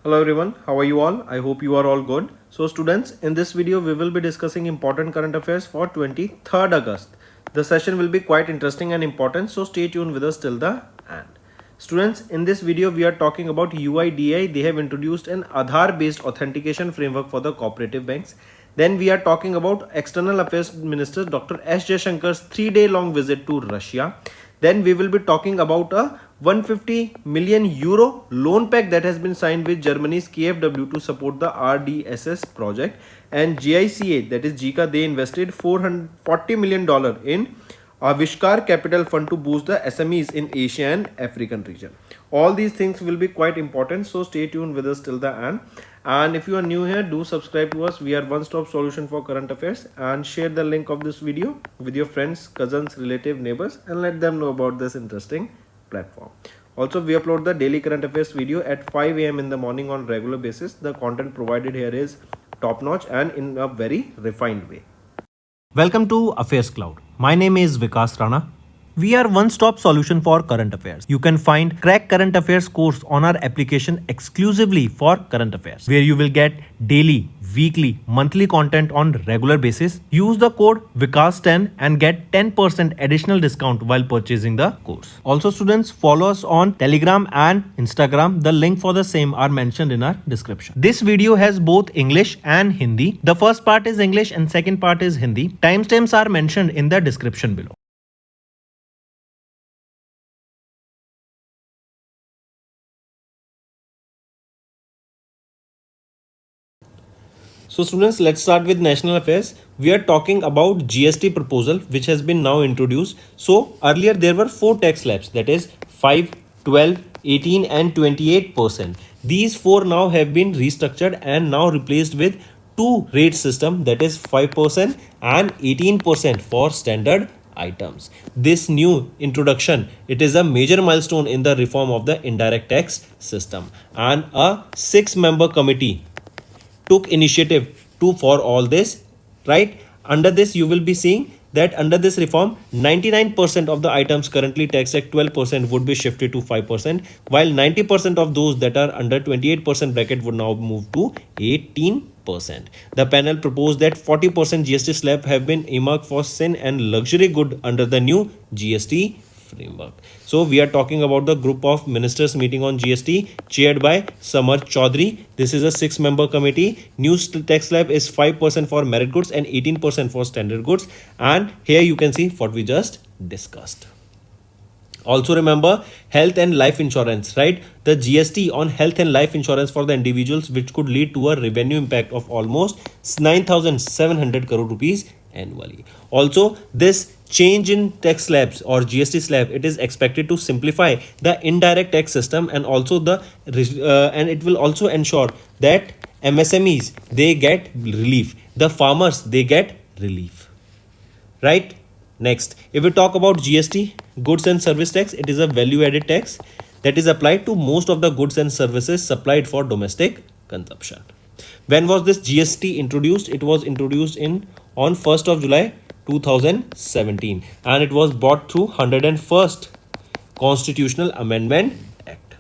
Hello everyone, how are you all? I hope you are all good. So students, in this video we will be discussing important current affairs for 23rd August. The session will be quite interesting and important, so stay tuned with us till the end. Students, in this video we are talking about UIDAI. They have introduced an Aadhaar based authentication framework for the cooperative banks. Then we are talking about External Affairs Minister Dr. S. Jaishankar's 3-day long visit to Russia. Then we will be talking about a 150 million euro loan pact that has been signed with Germany's KfW to support the RDSS project, and GICA, that is JICA, they invested $440 million in Avishkar Capital Fund to boost the SMEs in Asia and African region. All these things will be quite important, so stay tuned with us till the end. And if you are new here, do subscribe to us. We are one-stop solution for current affairs, and share the link of this video with your friends, cousins, relative, neighbors, and let them know about this interesting platform. Also, we upload the daily current affairs video at 5 a.m. in the morning on regular basis. The content provided here is top-notch and in a very refined way. Welcome to Affairs Cloud. My name is Vikas Rana. We are one-stop solution for current affairs. You can find Crack Current Affairs course on our application exclusively for current affairs, where you will get daily, weekly, monthly content on regular basis. Use the code Vikas10 and get 10% additional discount while purchasing the course. Also, students, follow us on Telegram and Instagram. The link for the same are mentioned in our description. This video has both English and Hindi. The first part is English and second part is Hindi. Timestamps are mentioned in the description below. So students, let's start with national affairs. We are talking about GST proposal which has been now introduced. So earlier there were 4 tax slabs, that is 5, 12, 18 and 28%. These 4 now have been restructured and now replaced with 2 rate system, that is 5% and 18% for standard items. This new introduction, it is a major milestone in the reform of the indirect tax system, and a 6-member committee took initiative to for all this, right? Under this you will be seeing that under this reform 99% of the items currently taxed at 12% would be shifted to 5%, while 90% of those that are under 28% bracket would now move to 18%. The panel proposed that 40% GST slab have been earmarked for sin and luxury good under the new GST framework. So we are talking about the group of ministers meeting on GST chaired by Samar Chaudhary. This is a 6-member committee. New tax slab is 5% for merit goods and 18% for standard goods. And here you can see what we just discussed. Also remember health and life insurance, right? The GST on health and life insurance for the individuals, which could lead to a revenue impact of almost 9,700 crore rupees annually. Also, this change in tax slabs or GST slab, it is expected to simplify the indirect tax system, and also and it will also ensure that MSMEs, they get relief, the farmers, they get relief, right? Next, if we talk about GST, goods and service tax, it is a value added tax that is applied to most of the goods and services supplied for domestic consumption. When was this GST introduced? It was introduced on 1st of July 2017, and it was brought through 101st Constitutional Amendment Act.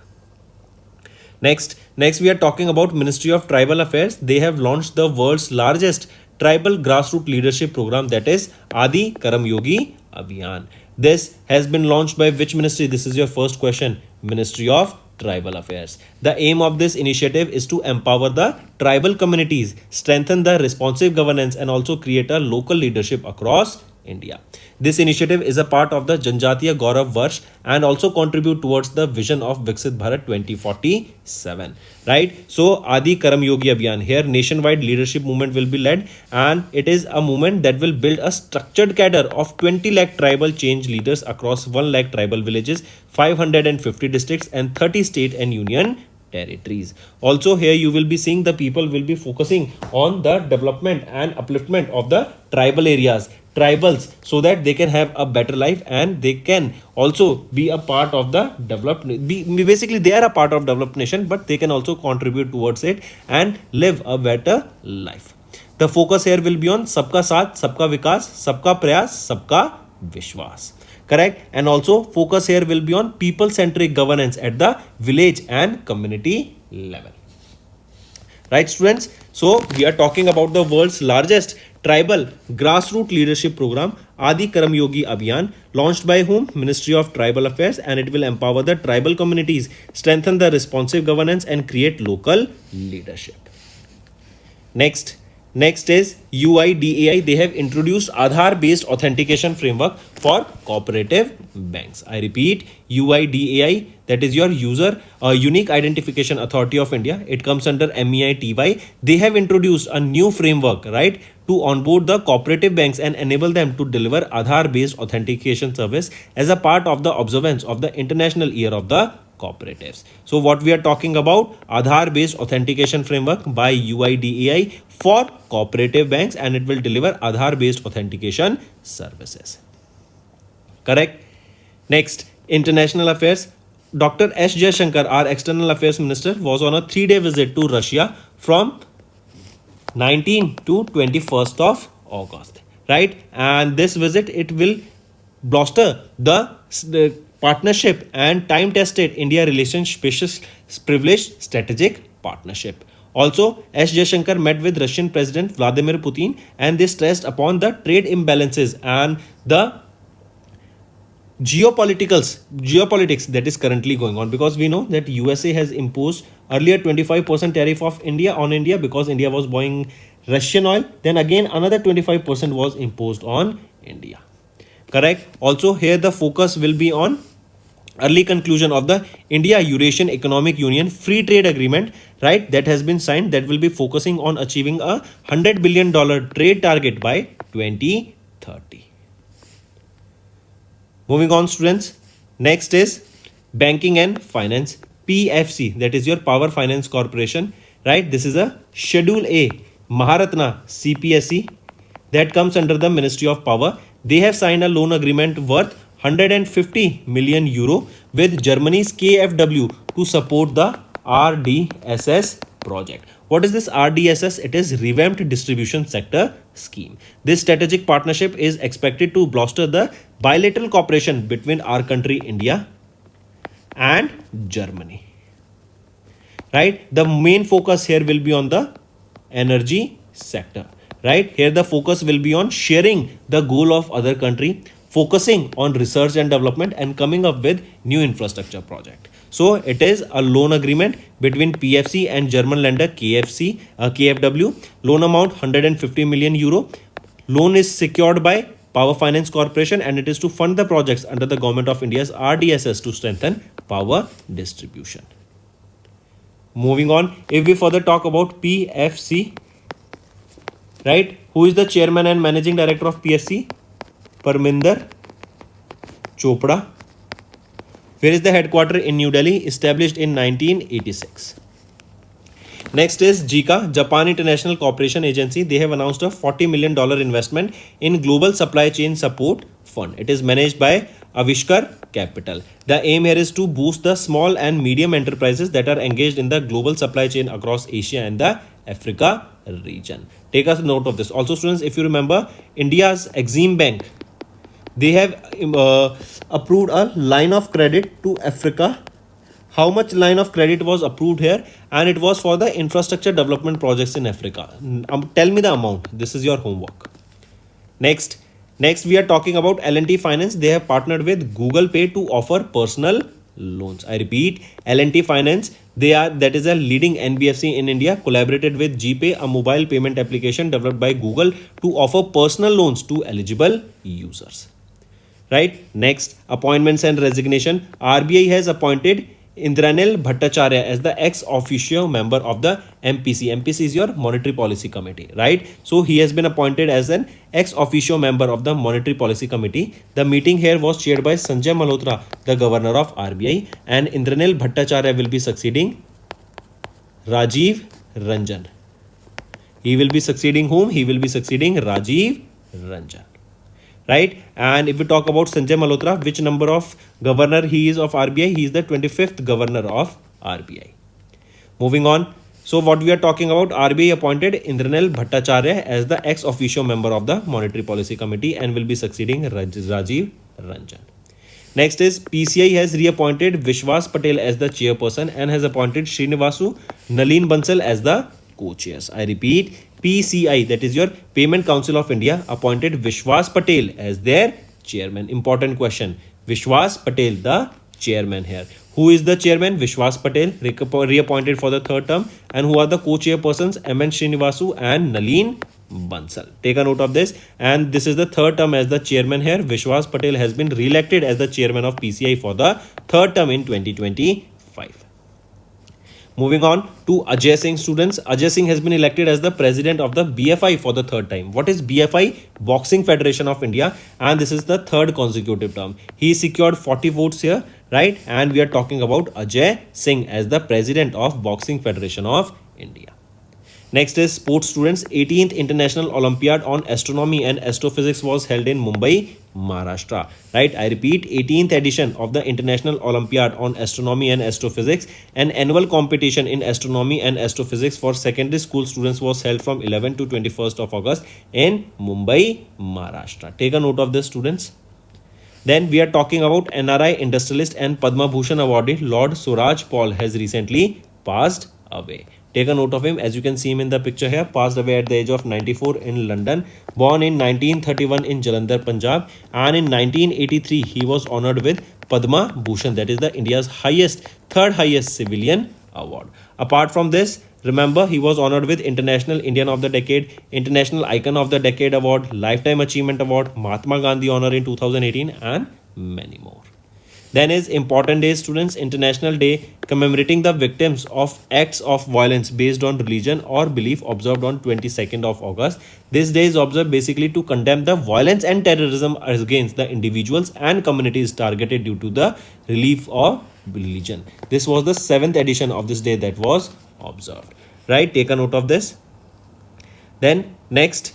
Next we are talking about Ministry of Tribal Affairs. They have launched the world's largest tribal grassroots leadership program, that is Adi Karam Yogi Abhiyan. This has been launched by which ministry? This is your first question. Ministry of Tribal Affairs. The aim of this initiative is to empower the tribal communities, strengthen the responsive governance, and also create a local leadership across India. This initiative is a part of the Janjatiya Gaurav Varsh and also contribute towards the vision of Viksit Bharat 2047, right? So Adi Karam Yogi Abhiyan, here nationwide leadership movement will be led, and it is a movement that will build a structured cadre of 20 lakh tribal change leaders across 1 lakh tribal villages, 550 districts and 30 state and union territories. Also here you will be seeing the people will be focusing on the development and upliftment of the tribal areas, tribals, so that they can have a better life and they can also be a part of the developed, basically they are a part of developed nation, but they can also contribute towards it and live a better life. The focus here will be on Sabka Saath, Sabka Vikas, Sabka Prayas, Sabka Vishwas. Correct? And also focus here will be on people-centric governance at the village and community level. Right, students? So we are talking about the world's largest tribal grassroots leadership program, Adi Karam Yogi Abhiyan, launched by whom? Ministry of Tribal Affairs, and it will empower the tribal communities, strengthen the responsive governance, and create local leadership. Next is UIDAI. They have introduced Aadhaar based authentication framework for cooperative banks. I repeat, UIDAI, that is your unique identification authority of India. It comes under MEITY. They have introduced a new framework, right, to onboard the cooperative banks and enable them to deliver Aadhaar based authentication service as a part of the observance of the International Year of the Cooperatives. So what we are talking about, Aadhaar based authentication framework by UIDAI for cooperative banks, and it will deliver Aadhaar based authentication services. Correct. Next, international affairs. Dr. S. Jaishankar, our external affairs minister, was on a 3-day visit to Russia from 19 to 21st of August, right? And this visit, it will bolster the partnership and time-tested India relations privileged strategic partnership. Also, S. Jaishankar met with Russian President Vladimir Putin, and they stressed upon the trade imbalances and the geopolitics that is currently going on, because we know that USA has imposed earlier 25% tariff of India on India because India was buying Russian oil. Then again another 25% was imposed on India. Correct. Also here the focus will be on early conclusion of the India Eurasian Economic Union free trade agreement, right, that has been signed, that will be focusing on achieving a $100 billion trade target by 2030. Moving on, students. Next is banking and finance, PFC, that is your Power Finance Corporation, right? This is a Schedule A Maharatna CPSE that comes under the Ministry of Power. They have signed a loan agreement worth 150 million euro with Germany's KfW to support the RDSS project. What is this RDSS? It is Revamped Distribution Sector Scheme. This strategic partnership is expected to bolster the bilateral cooperation between our country India and Germany. Right? The main focus here will be on the energy sector. Right? Here the focus will be on sharing the goal of other country, focusing on research and development, and coming up with new infrastructure project. So it is a loan agreement between PFC and German lender KfW. Loan amount 150 million euro. Loan is secured by Power Finance Corporation, and it is to fund the projects under the Government of India's RDSS to strengthen power distribution. Moving on, if we further talk about PFC, right, who is the chairman and managing director of PFC? Parminder Chopra. Where is the headquarter? In New Delhi, established in 1986. Next is JICA, Japan International Cooperation Agency. They have announced a $40 million investment in Global Supply Chain Support Fund. It is managed by Avishkar Capital. The aim here is to boost the small and medium enterprises that are engaged in the global supply chain across Asia and the Africa region. Take a note of this. Also, students, if you remember, India's Exim Bank, they have approved a line of credit to Africa. How much line of credit was approved here? And it was for the infrastructure development projects in Africa. Tell me the amount. This is your homework. Next we are talking about L&T Finance. They have partnered with Google Pay to offer personal loans. I repeat, L&T Finance, that is a leading NBFC in India, collaborated with GPay, a mobile payment application developed by Google to offer personal loans to eligible users. Right? Next, appointments and resignation. RBI has appointed Indranil Bhattacharya as the ex officio member of the MPC. MPC is your Monetary Policy Committee, right? So he has been appointed as an ex officio member of the Monetary Policy Committee. The meeting here was chaired by Sanjay Malhotra, the governor of RBI, and Indranil Bhattacharya will be succeeding Rajiv Ranjan. He will be succeeding whom? He will be succeeding Rajiv Ranjan. Right? And if we talk about Sanjay Malhotra, which number of governor he is of RBI? He is the 25th governor of RBI. Moving on. So what we are talking about, RBI appointed Indranil Bhattacharya as the ex officio member of the Monetary Policy Committee and will be succeeding Rajiv Ranjan. Next is PCI has reappointed Vishwas Patel as the chairperson and has appointed Srinivasu Nalin Bansal as the co-chairs. I repeat, PCI, that is your Payment Council of India, appointed Vishwas Patel as their chairman. Important question. Vishwas Patel, the chairman here. Who is the chairman? Vishwas Patel, reappointed for the third term. And who are the co-chairpersons? MN Srinivasu and Nalin Bansal. Take a note of this. And this is the third term as the chairman here. Vishwas Patel has been re-elected as the chairman of PCI for the third term in 2025. Moving on to Ajay Singh, students. Ajay Singh has been elected as the president of the BFI for the third time. What is BFI? Boxing Federation of India. And this is the third consecutive term. He secured 40 votes here, right? And we are talking about Ajay Singh as the president of Boxing Federation of India. Next is sports, students. 18th International Olympiad on Astronomy and Astrophysics was held in Mumbai, Maharashtra. Right? I repeat, 18th edition of the International Olympiad on Astronomy and Astrophysics, an annual competition in astronomy and astrophysics for secondary school students, was held from 11 to 21st of August in Mumbai, Maharashtra. Take a note of this, students. Then we are talking about NRI industrialist and Padma Bhushan awardee Lord Suraj Paul has recently passed away. Take a note of him. As you can see him in the picture here, passed away at the age of 94 in London. Born in 1931 in Jalandhar, Punjab. And in 1983, he was honored with Padma Bhushan. That is the India's third highest civilian award. Apart from this, remember, he was honored with International Indian of the Decade, International Icon of the Decade Award, Lifetime Achievement Award, Mahatma Gandhi Honor in 2018, and many more. Then is important day, students. International Day commemorating the victims of acts of violence based on religion or belief, observed on 22nd of August. This day is observed basically to condemn the violence and terrorism against the individuals and communities targeted due to the belief of religion. This was the 7th edition of this day that was observed. Right? Take a note of this. Then next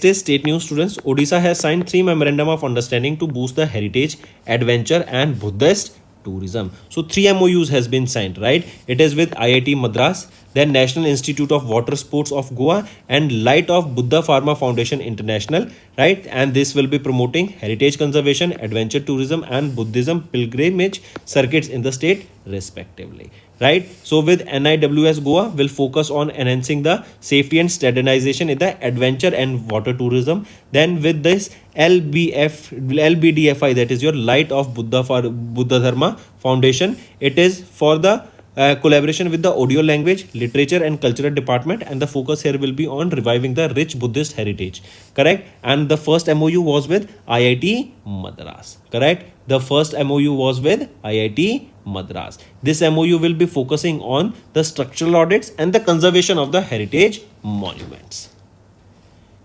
is state news, students. Odisha has signed 3 memorandum of understanding to boost the heritage, adventure and Buddhist tourism. So 3 MOUs has been signed, right? It is with IIT Madras, then National Institute of Water Sports of Goa and Light of Buddha Pharma Foundation International, right? And this will be promoting heritage conservation, adventure tourism and Buddhism pilgrimage circuits in the state respectively. Right? So with NIWS Goa will focus on enhancing the safety and standardization in the adventure and water tourism. Then with this LBDFI, that is your Light of Buddha Dharma Foundation, it is for the collaboration with the audio language, literature and cultural department, and the focus here will be on reviving the rich Buddhist heritage. Correct? And the first MOU was with IIT Madras. Correct? The first MOU was with IIT Madras. This MOU will be focusing on the structural audits and the conservation of the heritage monuments.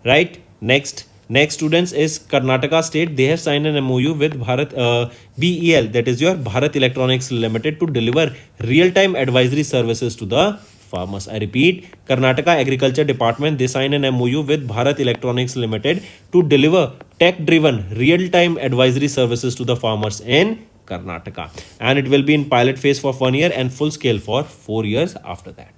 Right? Next, students, is Karnataka state. They have signed an MOU with BEL, that is your Bharat Electronics Limited, to deliver real-time advisory services to the farmers. I repeat, Karnataka Agriculture Department, they signed an MOU with Bharat Electronics Limited to deliver tech-driven real-time advisory services to the farmers in Karnataka. And it will be in pilot phase for 1 year and full scale for 4 years after that.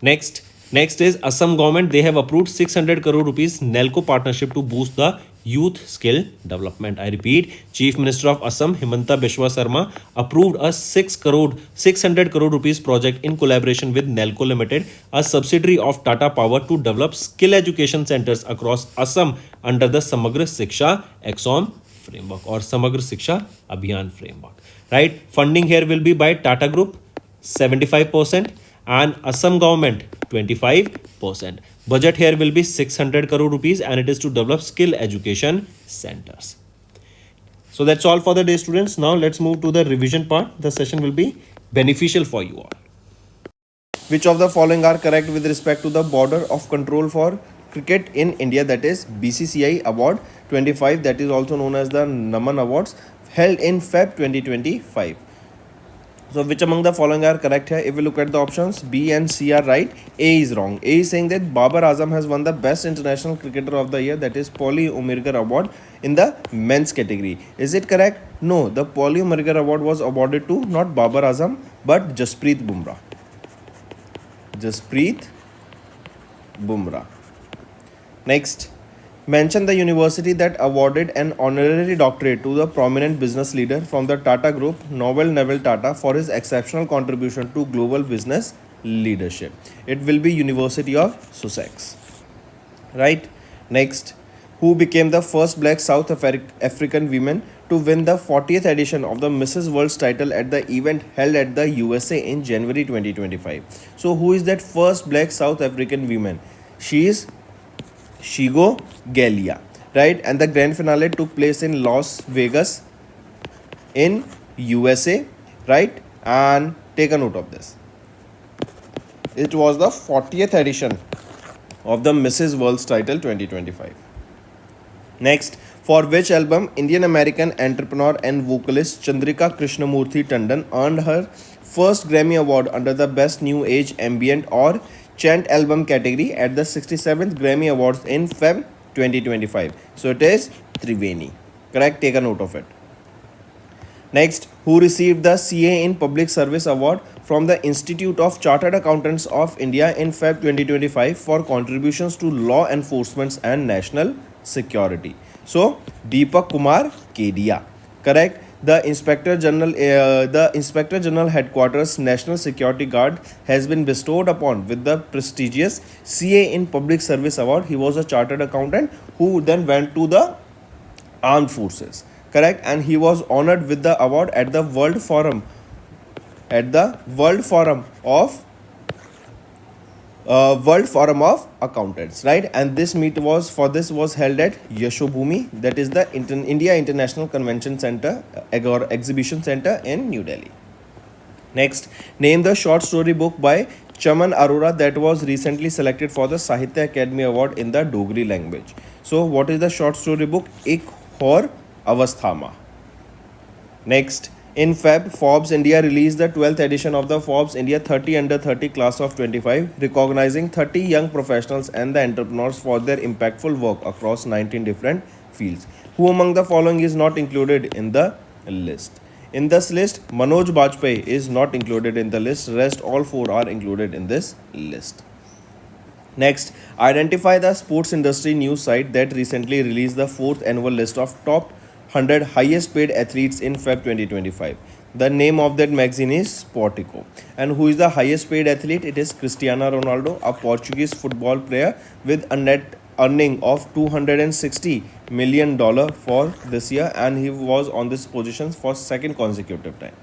Next is Assam government. They have approved 600 crore rupees NELCO partnership to boost the youth skill development. I repeat, Chief Minister of Assam Himanta Biswa Sarma approved a 600 crore rupees project in collaboration with NELCO Limited, a subsidiary of Tata Power, to develop skill education centers across Assam under the Samagra Shiksha Exxon framework or Samagra Shiksha Abhiyan framework. Right? Funding here will be by Tata Group 75% and Assam government 25%. Budget here will be 600 crore rupees and it is to develop skill education centers. So that's all for the day, students. Now let's move to the revision part. The session will be beneficial for you all. Which of the following are correct with respect to the border of control for cricket in India, that is BCCI Award 25, that is also known as the Naman Awards, held in Feb 2025. So which among the following are correct here? If we look at the options, B and C are right, A is wrong. A is saying that Babar Azam has won the best international cricketer of the year, that is Paulie Umirgar Award, in the men's category. Is it correct? No, the Paulie Umirgar Award was awarded to not Babar Azam but Jasprit Bumrah. Jasprit Bumrah. Next, mention the university that awarded an honorary doctorate to the prominent business leader from the Tata Group, Novel Neville Tata, for his exceptional contribution to global business leadership. It will be University of Sussex. Right? Next, who became the first black South African woman to win the 40th edition of the Mrs. World's title at the event held at the USA in January 2025. So, who is that first black South African woman? She is Shigo Galia, right? And the grand finale took place in Las Vegas in USA, right? And take a note of this. It was the 40th edition of the Mrs. World's title 2025. Next, for which album Indian American entrepreneur and vocalist Chandrika Krishnamurthy Tandon earned her first Grammy Award under the Best New Age Ambient or Chant Album category at the 67th Grammy Awards in Feb 2025. So it is Triveni. Correct? Take a note of it. Next, who received the CA in Public Service Award from the Institute of Chartered Accountants of India in Feb 2025 for contributions to law enforcement and national security. So, Deepak Kumar Kedia. Correct? The Inspector General Headquarters National Security Guard has been bestowed upon with the prestigious CA in Public Service Award. He was a chartered accountant who then went to the armed forces. Correct? And he was honored with the award at the World Forum of Accountants, right? And this meet was held at Yashobhumi, that is the India International Convention Center or Exhibition Center in New Delhi. Next, name the short story book by Chaman Arora that was recently selected for the Sahitya Academy Award in the Dogri language. So, what is the short story book? Ik Hor Avasthama. Next, in Feb, Forbes India released the 12th edition of the Forbes India 30 Under 30 class of 25, recognizing 30 young professionals and the entrepreneurs for their impactful work across 19 different fields. Who among the following is not included in the list? In this list, Manoj Bajpayee is not included in the list. Rest all four are included in this list. Next, identify the sports industry news site that recently released the 4th annual list of top 100 highest paid athletes in Feb 2025. The name of that magazine is Sportico. And who is the highest paid athlete? It is Cristiano Ronaldo, a Portuguese football player with a net earning of $260 million for this year, and he was on this position for second consecutive time.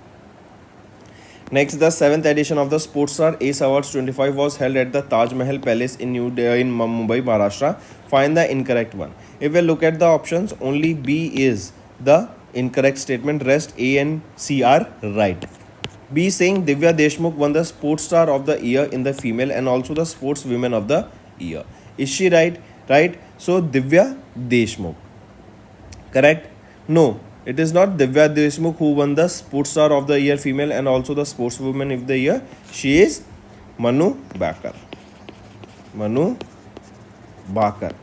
Next, the 7th edition of the Sportstar Ace Awards 25 was held at the Taj Mahal Palace in Mumbai, Maharashtra. Find the incorrect one. If we look at the options, only B is the incorrect statement. Rest A and C are right. B saying Divya Deshmukh won the Sportstar of the Year in the female and also the Sportswoman of the Year. Is she right? Right. So Divya Deshmukh. Correct? No. It is not Divya Deshmukh who won the Sportstar of the Year female and also the Sportswoman of the Year. She is Manu Bakar. Manu Bakar.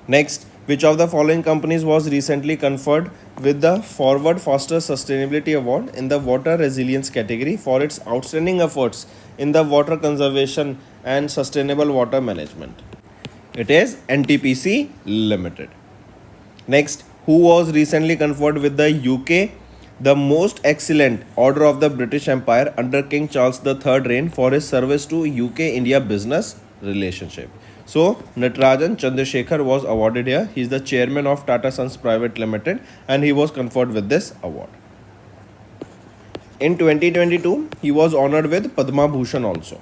Next, which of the following companies was recently conferred with the Forward Faster Sustainability Award in the Water Resilience category for its outstanding efforts in the water conservation and sustainable water management? It is NTPC Limited. Next, who was recently conferred with the UK the Most Excellent Order of the British Empire under King Charles III reign for his service to UK-India business relationship? So, Natarajan Chandrasekhar was awarded here. He is the chairman of Tata Sons Private Limited and he was conferred with this award. In 2022, he was honored with Padma Bhushan also.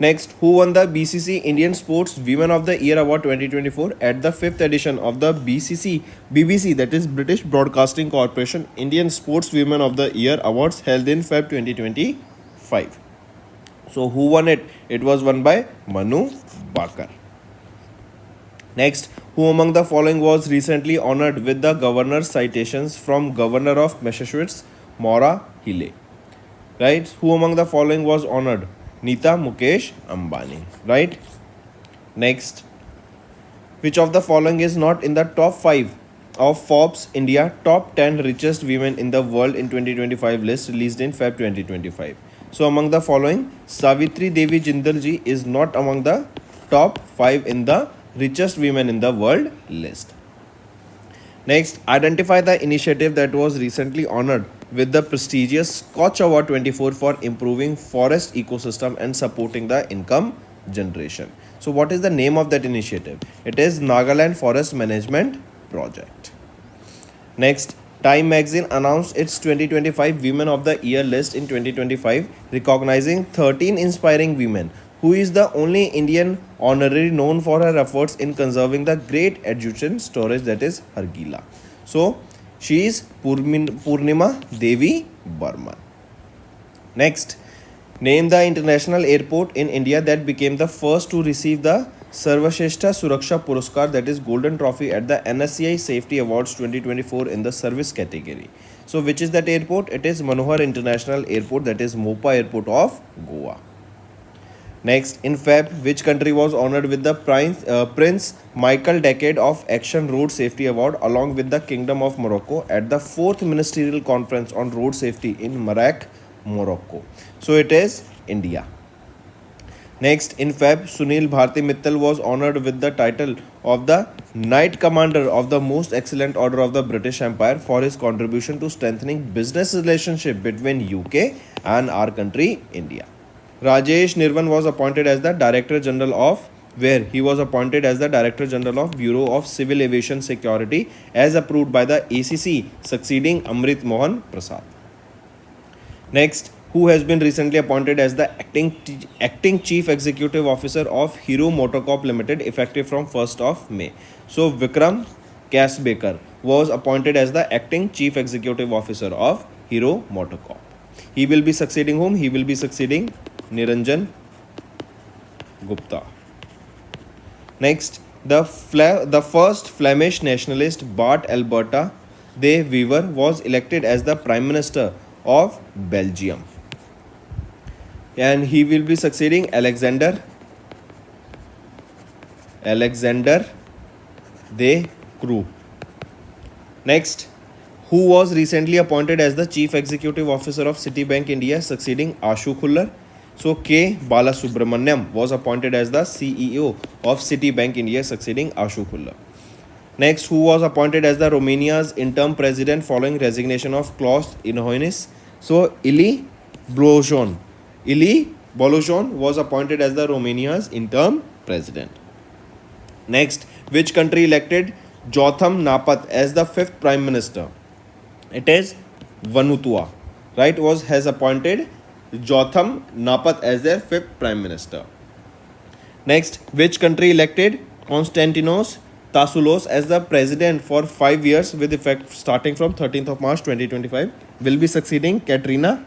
Next, who won the BCC Indian Sports Women of the Year Award 2024 at the 5th edition of the BBC, that is British Broadcasting Corporation Indian Sports Women of the Year Awards held in Feb 2025. So, who won it? It was won by Manu Bakar. Next, who among the following was recently honored with the Governor's citations from Governor of Massachusetts, Maura Healey? Right? Who among the following was honored? Nita Mukesh Ambani, right? Next, which of the following is not in the top 5 of Forbes India top 10 richest women in the world in 2025 list released in Feb 2025? So among the following, Savitri Devi Jindal ji is not among the top 5 in the richest women in the world list. Next, identify the initiative that was recently honored with the prestigious Scotch Award 24 for improving forest ecosystem and supporting the income generation. So what is the name of that initiative? It is Nagaland Forest Management Project. Next, Time magazine announced its 2025 Women of the Year list in 2025, recognizing 13 inspiring women. Who is the only Indian honorary known for her efforts in conserving the great Adjacent storage, that is Hargila. So, she is Purnima Devi Burman. Next, name the international airport in India that became the first to receive the Sarvasheshta Suraksha Puraskar, that is Golden Trophy at the NSCI Safety Awards 2024 in the service category. So, which is that airport? It is Manohar International Airport, that is Mopa Airport of Goa. Next, in Feb, which country was honored with the Prince Michael Decade of Action Road Safety Award along with the Kingdom of Morocco at the 4th Ministerial Conference on Road Safety in Marrakech, Morocco? So it is India. Next, in Feb, Sunil Bharti Mittal was honored with the title of the Knight Commander of the Most Excellent Order of the British Empire for his contribution to strengthening business relationship between UK and our country, India. Rajesh Nirvan was appointed as the Director General of where he was appointed as the Director General of Bureau of Civil Aviation Security as approved by the ACC, succeeding Amrit Mohan Prasad. Next, who has been recently appointed as the acting Chief Executive Officer of Hero Motocorp Limited effective from 1st of May. So Vikram Kasbekar was appointed as the acting Chief Executive Officer of Hero Motocorp. He will be succeeding whom? He will be succeeding Niranjan Gupta. Next, the first Flemish nationalist Bart Alberta de Wever was elected as the Prime Minister of Belgium. And he will be succeeding Alexander De Croo. Next, who was recently appointed as the Chief Executive Officer of Citibank India, succeeding Ashu Khullar? So K. Balasubramaniam was appointed as the CEO of Citibank India, succeeding Ashu Khullar. Next, who was appointed as the Romania's interim president following resignation of Klaus Iohannis? So Ili Bolojan. Ili Bolojan was appointed as the Romania's interim president. Next, which country elected Jotham Napat as the 5th Prime Minister? It is Vanuatu, right? Has appointed Jotham Napat as their 5th Prime Minister. Next, which country elected Konstantinos Tassoulos as the President for 5 years with effect starting from 13th of March 2025? Will be succeeding Katerina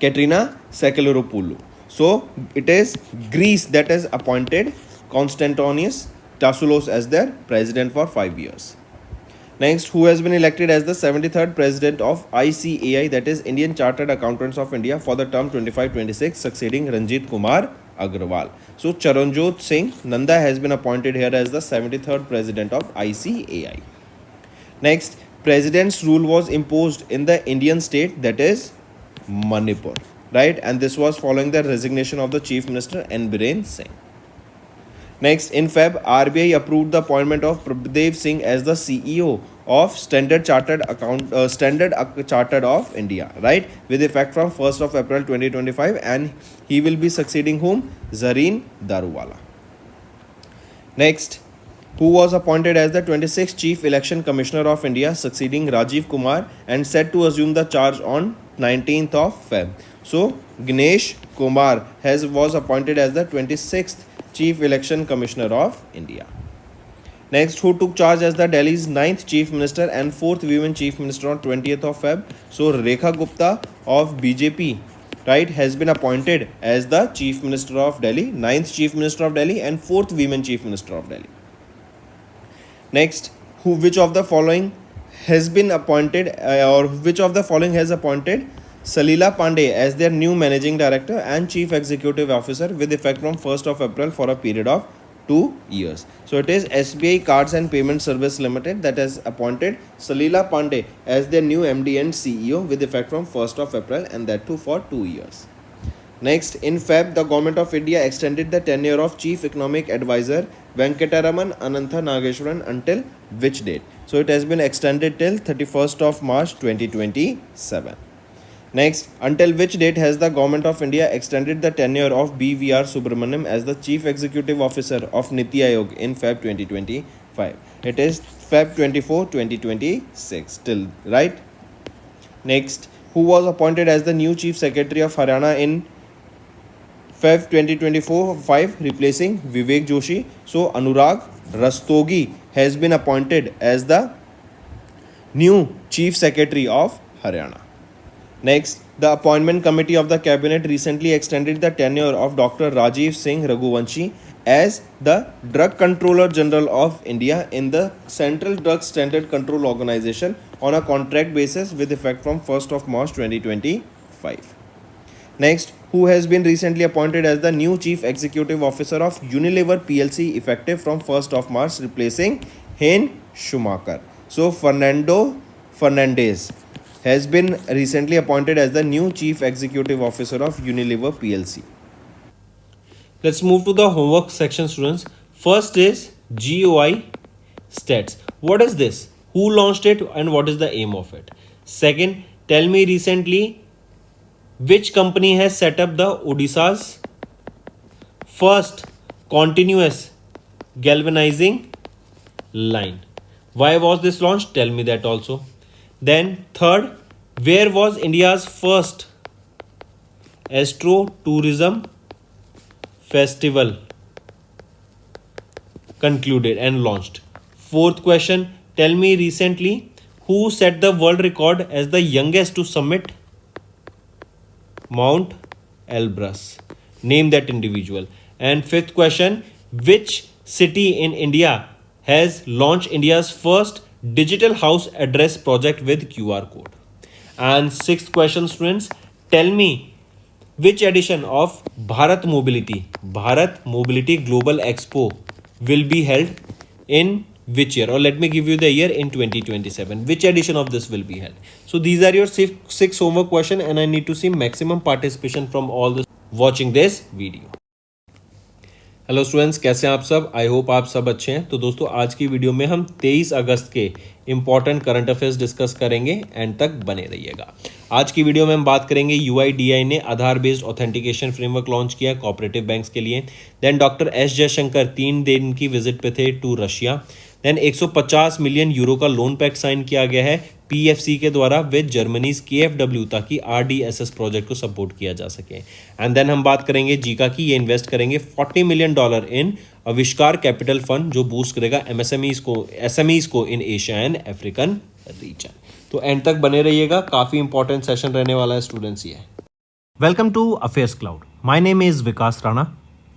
Sakelloropoulou. So it is Greece that has appointed Konstantinos Tassoulos as their President for 5 years. Next, who has been elected as the 73rd President of ICAI, that is Indian Chartered Accountants of India, for the term 25-26, succeeding Ranjit Kumar Agrawal. So Charanjot Singh Nanda has been appointed here as the 73rd President of ICAI. Next, President's rule was imposed in the Indian state, that is Manipur, right? And this was following the resignation of the Chief Minister N. Biren Singh. Next, in Feb, RBI approved the appointment of Prabdev Singh as the CEO of Standard Chartered of India, right, with effect from 1st of April 2025, and he will be succeeding whom? Zareen Daruwala. Next, who was appointed as the 26th Chief Election Commissioner of India, succeeding Rajiv Kumar, and set to assume the charge on 19th of Feb. So, Ganesh Kumar was appointed as the 26th Chief Election Commissioner of India. Next, who took charge as the Delhi's 9th Chief Minister and 4th Women Chief Minister on 20th of Feb? So, Rekha Gupta of BJP, right, has been appointed as the Chief Minister of Delhi, 9th Chief Minister of Delhi and 4th Women Chief Minister of Delhi. Next, which of the following has been appointed which of the following has appointed Salila Pandey as their new Managing Director and Chief Executive Officer with effect from 1st of April for a period of 2 years. So it is SBI Cards and Payment Service Limited that has appointed Salila Pandey as their new MD and CEO with effect from 1st of April, and that too for 2 years. Next, in Feb, the Government of India extended the tenure of Chief Economic Advisor Venkataraman Anantha Nageshwaran until which date? So it has been extended till 31st of March 2027. Next, until which date has the Government of India extended the tenure of BVR Subramaniam as the Chief Executive Officer of Niti Aayog in Feb 2025? It is Feb 24, 2026 till, right? Next, who was appointed as the new Chief Secretary of Haryana in Feb 2024-5 replacing Vivek Joshi? So Anurag Rastogi has been appointed as the new Chief Secretary of Haryana. Next, the appointment committee of the cabinet recently extended the tenure of Dr. Rajiv Singh Raghuvanshi as the Drug Controller General of India in the Central Drug Standard Control Organization on a contract basis with effect from 1st of March 2025. Next, who has been recently appointed as the new Chief Executive Officer of Unilever PLC effective from 1st of March replacing Hein Schumacher. So Fernando Fernandez has been recently appointed as the new Chief Executive Officer of Unilever PLC. Let's move to the homework section, students. First is GOI stats. What is this? Who launched it and what is the aim of it? Second, tell me recently which company has set up the Odisha's first continuous galvanizing line. Why was this launched? Tell me that also. Then third, where was India's first Astro Tourism Festival concluded and launched? Fourth question, tell me recently who set the world record as the youngest to summit Mount Elbrus? Name that individual. And fifth question, which city in India has launched India's first digital house address project with QR code? And sixth question, students, tell me which edition of Bharat Mobility Global Expo will be held in which year? Or let me give you the year, in 2027. Which edition of this will be held? So these are your six homework question and I need to see maximum participation from all the watching this video. Hello students, कैसे हैं आप सब? I hope आप सब अच्छे हैं। तो दोस्तों, आज की वीडियो में हम 23 अगस्त के इंपॉर्टेंट करंट अफेयर्स डिस्कस करेंगे। एंड तक बने रहिएगा। आज की वीडियो में हम बात करेंगे UIDAI ने आधार बेस्ड ऑथेंटिकेशन फ्रेमवर्क लॉन्च किया कोऑपरेटिव बैंक्स के लिए। देन डॉक्टर एस जयशंकर 3 दिन की विजिट पे थे to Russia. Then 150 million euro का लोन पैक्ट साइन किया गया है PFC के द्वारा विद जर्मनीज KfW, ताकि RDSS प्रोजेक्ट को सपोर्ट किया जा सके। एंड देन हम बात करेंगे जीका की, ये इन्वेस्ट करेंगे $40 मिलियन इन आविष्कार कैपिटल फंड, जो बूस्ट करेगा SMEs को इन एशिया एंड अफ्रीकन रीजन। तो एंड तक बने रहिएगा, काफी इंपॉर्टेंट सेशन रहने वाला है स्टूडेंट्स ये। Welcome to Affairs Cloud. My name is Vikas Rana.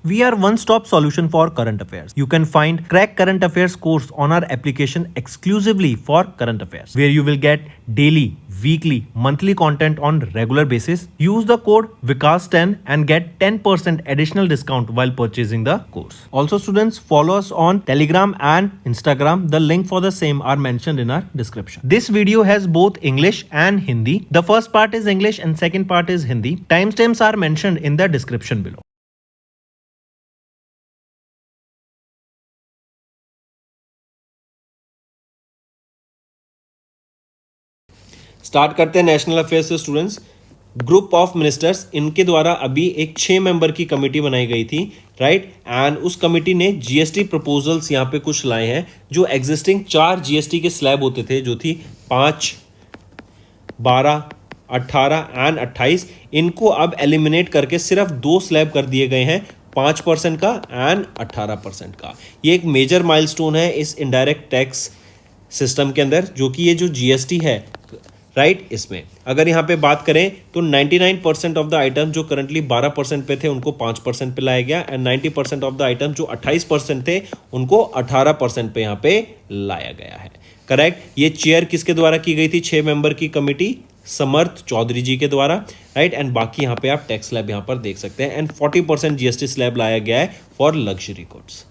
We are one-stop solution for current affairs. You can find Crack Current Affairs course on our application exclusively for current affairs, where you will get daily, weekly, monthly content on regular basis. Use the code Vikas10 and get 10% additional discount while purchasing the course. Also, students, follow us on Telegram and Instagram. The link for the same are mentioned in our description. This video has both English and Hindi. The first part is English and second part is Hindi. Timestamps are mentioned in the description below. Start करते हैं national affairs से students. Group of ministers, इनके द्वारा अभी एक 6 member की committee बनाई गई थी, राइट। एंड उस कमेटी ने GST प्रपोजल्स यहाँ पे कुछ लाए हैं। जो एग्जिस्टिंग 4 GST के स्लैब होते थे, जो थी 5, 12, 18 एंड 28, इनको अब एलिमिनेट करके सिर्फ 2 स्लैब कर दिए गए हैं, 5% का एंड 18% का। ये एक मेजर माइलस्टोन है इस इनडायरेक्ट टैक्स सिस्टम के अंदर, जो कि ये जो GST है, राइट। इसमें अगर यहाँ पे बात करें तो 99% ऑफ द आइटम जो करंटली 12% पे थे उनको 5% पे लाया गया, एंड 90% ऑफ द आइटम जो 28% थे उनको 18% पे यहाँ पे लाया गया है, करेक्ट। ये चेयर किसके द्वारा की गई थी? 6 मेंबर की कमेटी समर्थ चौधरी जी के द्वारा, राइट। एंड बाकी यहाँ पे आप टैक्स स्लैब यहाँ पर देख सकते हैं, एंड 40% GST स्लैब लाया गया है for luxury goods.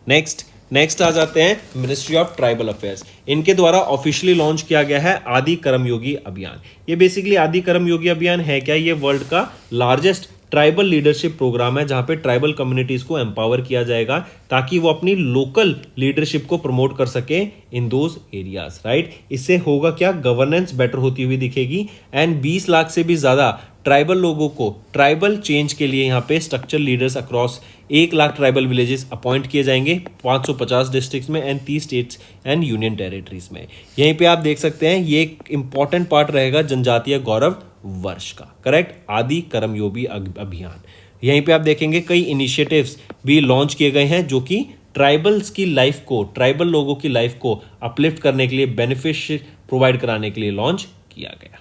Next, next आ जाते हैं मिनिस्ट्री ऑफ ट्राइबल अफेयर्स। इनके द्वारा ऑफिशियली लॉन्च किया गया है आदि कर्मयोगी अभियान। ये बेसिकली आदि कर्मयोगी अभियान है क्या? ये वर्ल्ड का लार्जेस्ट ट्राइबल लीडरशिप प्रोग्राम है जहां पे ट्राइबल कम्युनिटीज को एम्पावर किया जाएगा ताकि वो अपनी लोकल लीडरशिप को प्रमोट कर सके इन दोज एरियाज, राइट। इससे होगा क्या? गवर्नेंस बेटर होती हुई दिखेगी एंड 20 लाख से भी ज्यादा ट्राइबल लोगों को ट्राइबल चेंज के लिए यहाँ पे structure leaders across 1 lakh tribal villages appoint किए जाएंगे 550 डिस्ट्रिक्ट्स में and 30 states and union territories में। यहीं पे आप देख सकते हैं ये एक इंपॉर्टेंट पार्ट रहेगा जनजातीय गौरव वर्ष का, करेक्ट, आदि कर्मयोगी अभियान। यहीं पे आप देखेंगे कई इनिशिएटिव्स भी लॉन्च किए गए हैं जो कि ट्राइबल्स की लाइफ को, ट्राइबल लोगों की लाइफ को अपलिफ्ट करने के लिए, बेनिफिट प्रोवाइड कराने के लिए लॉन्च किया गया,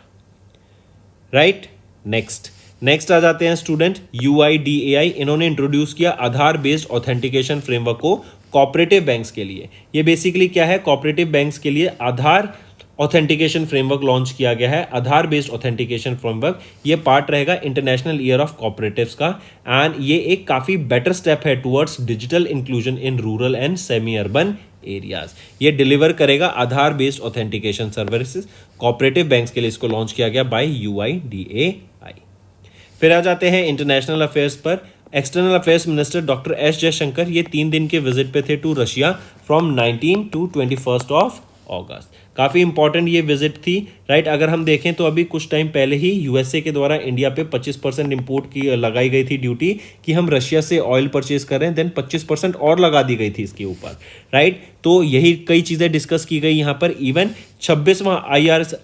राइट। नेक्स्ट आ जाते हैं स्टूडेंट UIDAI। इन्होंने इंट्रोड्यूस किया आधार बेस्ड ऑथेंटिकेशन फ्रेमवर्क को कोऑपरेटिव बैंक्स के लिए। ये बेसिकली क्या है? कोऑपरेटिव बैंक्स के लिए आधार ऑथेंटिकेशन फ्रेमवर्क लॉन्च किया गया है। आधार बेस्ड ऑथेंटिकेशन फ्रेमवर्क ये पार्ट रहेगा इंटरनेशनल ईयर ऑफ कोऑपरेटिव्स का एंड ये एक काफी बेटर स्टेप है towards digital inclusion in rural and semi urban areas. ये डिलीवर करेगा Aadhaar based authentication services. Cooperative banks के लिए इसको लॉन्च किया गया बाय UIDAI। फिर आ जाते हैं इंटरनेशनल अफेयर्स पर। External affairs minister doctor S Jaishankar ये 3 दिन के विजिट पे थे to Russia from 19 to 21 of August. काफी इंपॉर्टेंट ये विजिट थी, राइट। अगर हम देखें तो अभी कुछ टाइम पहले ही USA के द्वारा इंडिया पे 25% इंपोर्ट की लगाई गई थी ड्यूटी कि हम रशिया से ऑयल परचेज कर रहे हैं, देन 25% और लगा दी गई थी इसके ऊपर, राइट। तो यही कई चीजें डिस्कस की गई यहाँ पर। इवन 26वां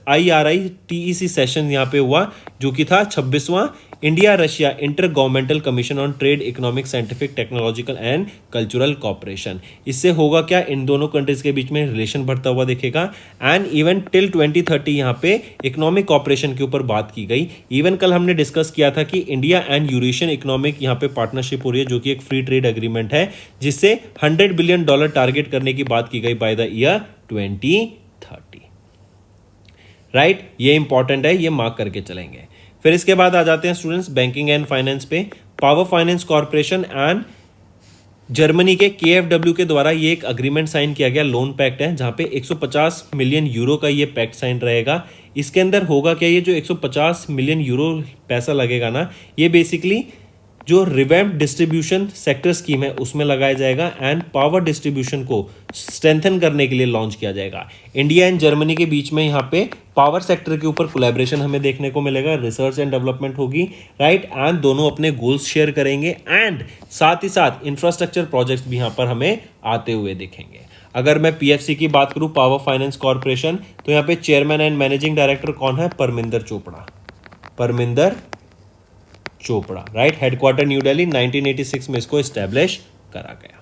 IRI-TEC सेशन यहाँ पे हुआ जो कि था 26वां India Russia inter governmental commission on trade, economic, scientific, technological and cultural cooperation. इससे होगा क्या? इन दोनों कंट्रीज के बीच में रिलेशन बढ़ता हुआ दिखेगा एंड इवन टिल 2030 यहाँ पे इकोनॉमिक कॉपरेशन के ऊपर बात की गई। इवन कल हमने डिस्कस किया था कि इंडिया एंड यूरेशियन इकोनॉमिक यहाँ पे पार्टनरशिप हो रही है जो कि एक फ्री ट्रेड एग्रीमेंट है जिससे $100 बिलियन टारगेट करने की बात की गई बाय द ईयर 2030, राइट। ये इंपॉर्टेंट है, ये मार्क करके चलेंगे। फिर इसके बाद आ जाते हैं स्टूडेंट्स बैंकिंग एंड फाइनेंस पे। Power finance corporation and Germany के KfW के द्वारा ये एक अग्रीमेंट साइन किया गया, लोन पैक्ट है जहां पे 150 मिलियन यूरो का ये पैक्ट साइन रहेगा। इसके अंदर होगा क्या? ये जो 150 मिलियन यूरो पैसा लगेगा ना, ये बेसिकली जो रिवैम्प डिस्ट्रीब्यूशन सेक्टर स्कीम है उसमें लगाया जाएगा एंड पावर डिस्ट्रीब्यूशन को स्ट्रेंथन करने के लिए लॉन्च किया जाएगा। इंडिया एंड जर्मनी के बीच में यहाँ पे पावर सेक्टर के ऊपर कोलैबोरेशन हमें देखने को मिलेगा, रिसर्च एंड डेवलपमेंट होगी, राइट। एंड दोनों अपने गोल्स शेयर करेंगे एंड साथ ही साथ इंफ्रास्ट्रक्चर प्रोजेक्ट्स भी यहाँ पर हमें आते हुए दिखेंगे। अगर मैं PFC की बात करूं, पावर फाइनेंस कॉर्पोरेशन, तो यहाँ पे चेयरमैन एंड मैनेजिंग डायरेक्टर कौन है? Parminder Chopra, right. Headquarter new Delhi, 1986 में इसको एस्टेब्लिश करा गया।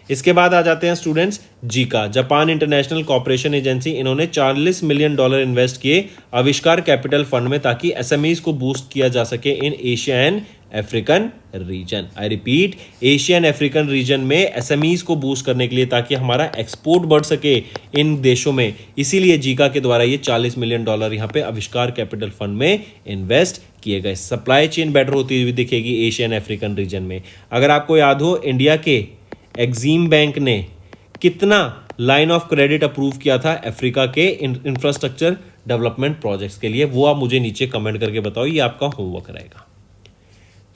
इसके बाद आ जाते हैं students Zika, Japan international corporation agency. इन्होंने $40 मिलियन इन्वेस्ट किए आविष्कार कैपिटल फंड में ताकि SMEs को बूस्ट किया जा सके इन Asia and African region. I repeat, Asia and African region में SMEs को बूस्ट करने के लिए ताकि हमारा एक्सपोर्ट बढ़ सके इन देशों में। इसीलिए जीका के द्वारा ये $40 मिलियन यहाँ पे आविष्कार कैपिटल फंड में इन्वेस्ट किए गए। सप्लाई चेन बेटर होती हुई दिखेगी एशिया एंड अफ्रीकन रीजन में। अगर आपको याद हो, इंडिया के एक्सिम बैंक ने कितना लाइन ऑफ क्रेडिट अप्रूव किया था अफ्रीका के इंफ्रास्ट्रक्चर डेवलपमेंट प्रोजेक्ट्स के लिए, वो आप मुझे नीचे कमेंट करके बताओ, ये आपका होमवर्क रहेगा।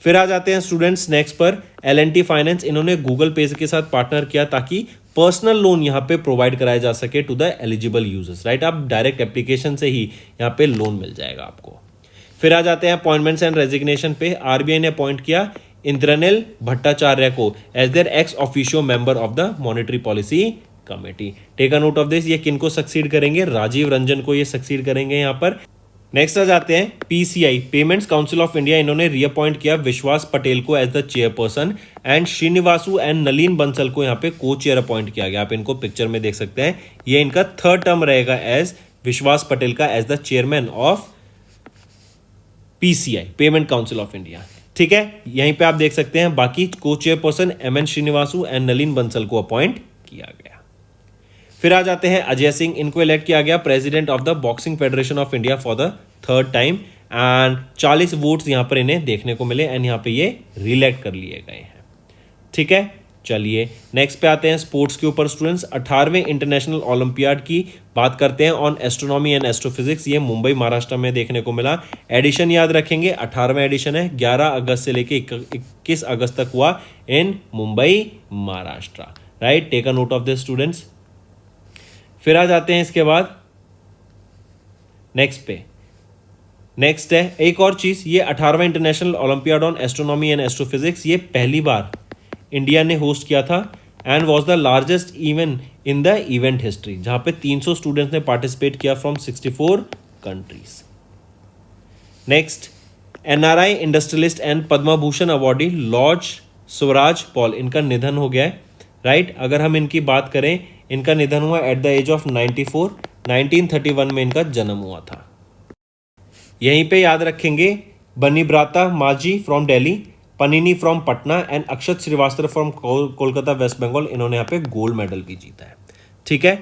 फिर आ जाते हैं स्टूडेंट्स नेक्स्ट पर L&T फाइनेंस। इन्होंने गूगल पे के साथ पार्टनर किया ताकि पर्सनल लोन यहाँ पे प्रोवाइड कराया जा सके to the eligible users, right. आप डायरेक्ट एप्लीकेशन से ही यहाँ पे लोन मिल जाएगा आपको। फिर आ जाते हैं अपॉइंटमेंट्स एंड रेजिग्नेशन पे। RBI ने अपॉइंट किया इंद्रनील भट्टाचार्य को as their ex officio member of the monetary policy committee. Take a note of this. ये किनको सक्सीड करेंगे? राजीव रंजन को ये सक्सीड करेंगे यहाँ पर। नेक्स्ट आ जाते हैं PCI, payments council of India. इन्होंने रीअपॉइंट किया विश्वास पटेल को as the chairperson and Srinivasu and Nalin Bansal को यहाँ पे को चेयर अपॉइंट किया गया। आप इनको पिक्चर में देख सकते हैं। ये इनका 3rd टर्म रहेगा एज विश्वास पटेल का as the chairman of PCI, payment council of India, ठीक है। यहीं पे आप देख सकते हैं बाकी को chairperson MN Srinivasu and Nalin Bansal को अपॉइंट किया गया। फिर आ जाते हैं अजय सिंह। इनको इलेक्ट किया गया president of the boxing federation of India for the 3rd time and 40 votes यहां पर इन्हें देखने को मिले एंड यहां पे ये रिइलेक्ट कर लिए गए हैं, ठीक है। चलिए नेक्स्ट पे आते हैं स्पोर्ट्स के ऊपर स्टूडेंट्स। 18वें इंटरनेशनल ओलंपियाड की बात करते हैं ऑन एस्ट्रोनॉमी एंड एस्ट्रोफिजिक्स। ये मुंबई महाराष्ट्र में देखने को मिला। एडिशन याद रखेंगे, 18वां एडिशन है, 11 अगस्त से लेके 21 अगस्त तक हुआ in Mumbai Maharashtra. Right, take a note of this students. फिर आ जाते हैं इसके बाद नेक्स्ट पे। नेक्स्ट है एक और चीज, ये 18वां international olympiad on astronomy and astrophysics ये पहली बार इंडिया ने होस्ट किया था and was the largest event in the event history, जहां पे 300 स्टूडेंट्स ने पार्टिसिपेट किया from 64 countries. Next, NRI industrialist and Padma Bhushan awardee lord Swraj Paul, इनका निधन हो गया है। राइट, अगर हम इनकी बात करें, इनका निधन हुआ एट द एज ऑफ 94, 1931 में इनका जन्म हुआ था। यहीं पे याद रखेंगे Banibrata Majhi from Delhi, Panini from Patna and Akshat Srivastava from Kolkata West Bengal, इन्होंने यहाँ पे गोल्ड मेडल भी जीता है। ठीक है,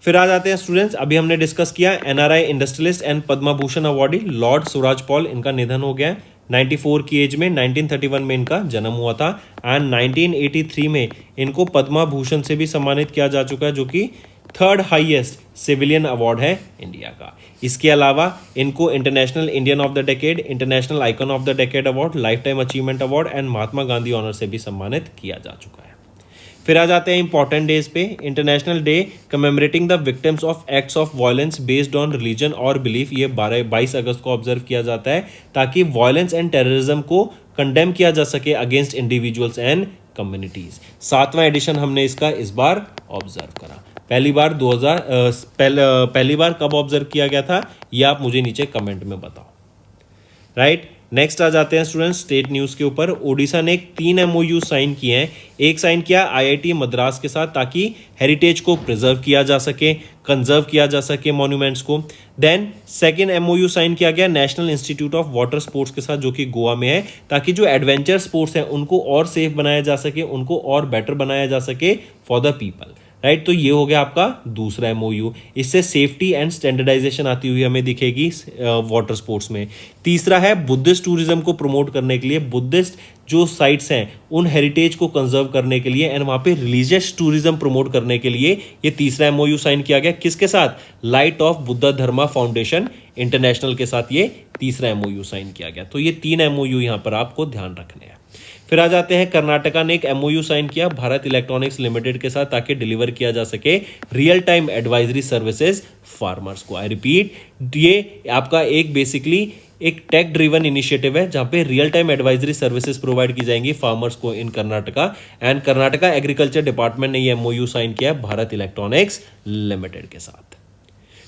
फिर आ जाते हैं स्टूडेंट्स, अभी हमने डिस्कस किया NRI industrialist and Padma Bhushan awardee lord Swraj Paul, इनका निधन हो गया है 94 की एज में। 1931 में इनका जन्म हुआ था एंड 1983 में इनको पद्म भूषण से भी सम्मानित किया जा चुका है, जो कि 3rd हाईएस्ट सिविलियन अवार्ड है इंडिया का। इसके अलावा इनको international Indian of the decade, international icon of the decade award, lifetime achievement award and Mahatma Gandhi honour से भी सम्मानित किया जा चुका है। फिर आ जाते हैं इंपॉर्टेंट डेज पे। International day commemorating the victims of acts of violence based on religion और बिलीफ, ये 22 अगस्त को ऑब्जर्व किया जाता है ताकि वायलेंस एंड टेररिज्म को कंडेम किया जा सके अगेंस्ट इंडिविजुअल्स एंड कम्युनिटीज। 7वां एडिशन हमने इसका इस बार ऑब्जर्व करा। पहली बार कब ऑब्जर्व किया गया था, ये आप मुझे नीचे कमेंट में बताओ। राइट, नेक्स्ट आ जाते हैं स्टूडेंट्स स्टेट न्यूज़ के ऊपर। ओडिशा ने 3 MOU साइन किए हैं। एक साइन किया IIT मद्रास के साथ ताकि हेरिटेज को प्रिजर्व किया जा सके, कंजर्व किया जा सके मॉन्यूमेंट्स को। देन सेकेंड MOU साइन किया गया national institute of water sports के साथ, जो कि गोवा में है, ताकि जो एडवेंचर स्पोर्ट्स हैं उनको और सेफ बनाया जा सके, उनको और बेटर बनाया जा सके फॉर द पीपल। राइट, तो ये हो गया आपका दूसरा MOU। इससे सेफ्टी एंड स्टैंडर्डाइजेशन आती हुई हमें दिखेगी वाटर स्पोर्ट्स में। तीसरा है बुद्धिस्ट टूरिज्म को प्रमोट करने के लिए, बुद्धिस्ट जो साइट्स हैं उन हेरिटेज को कंजर्व करने के लिए एंड वहाँ पे रिलीजियस टूरिज्म प्रमोट करने के लिए ये तीसरा MOU साइन किया गया। किसके साथ? Light of Buddha Dharma foundation international के साथ ये तीसरा MOU साइन किया गया। तो ये 3 MOU यहाँ पर आपको ध्यान रखने हैं। फिर आ जाते हैं कर्नाटका ने एक MOU साइन किया भारत इलेक्ट्रॉनिक्स लिमिटेड के साथ ताकि डिलीवर किया जा सके real time advisory services farmers को। आई रिपीट, ये आपका एक बेसिकली एक टेक ड्रिवन इनिशिएटिव है जहां पे real time advisory services provide की जाएंगी फार्मर्स को in Karnataka. And Karnataka agriculture department ने ये MOU साइन किया है भारत इलेक्ट्रॉनिक्स लिमिटेड के साथ।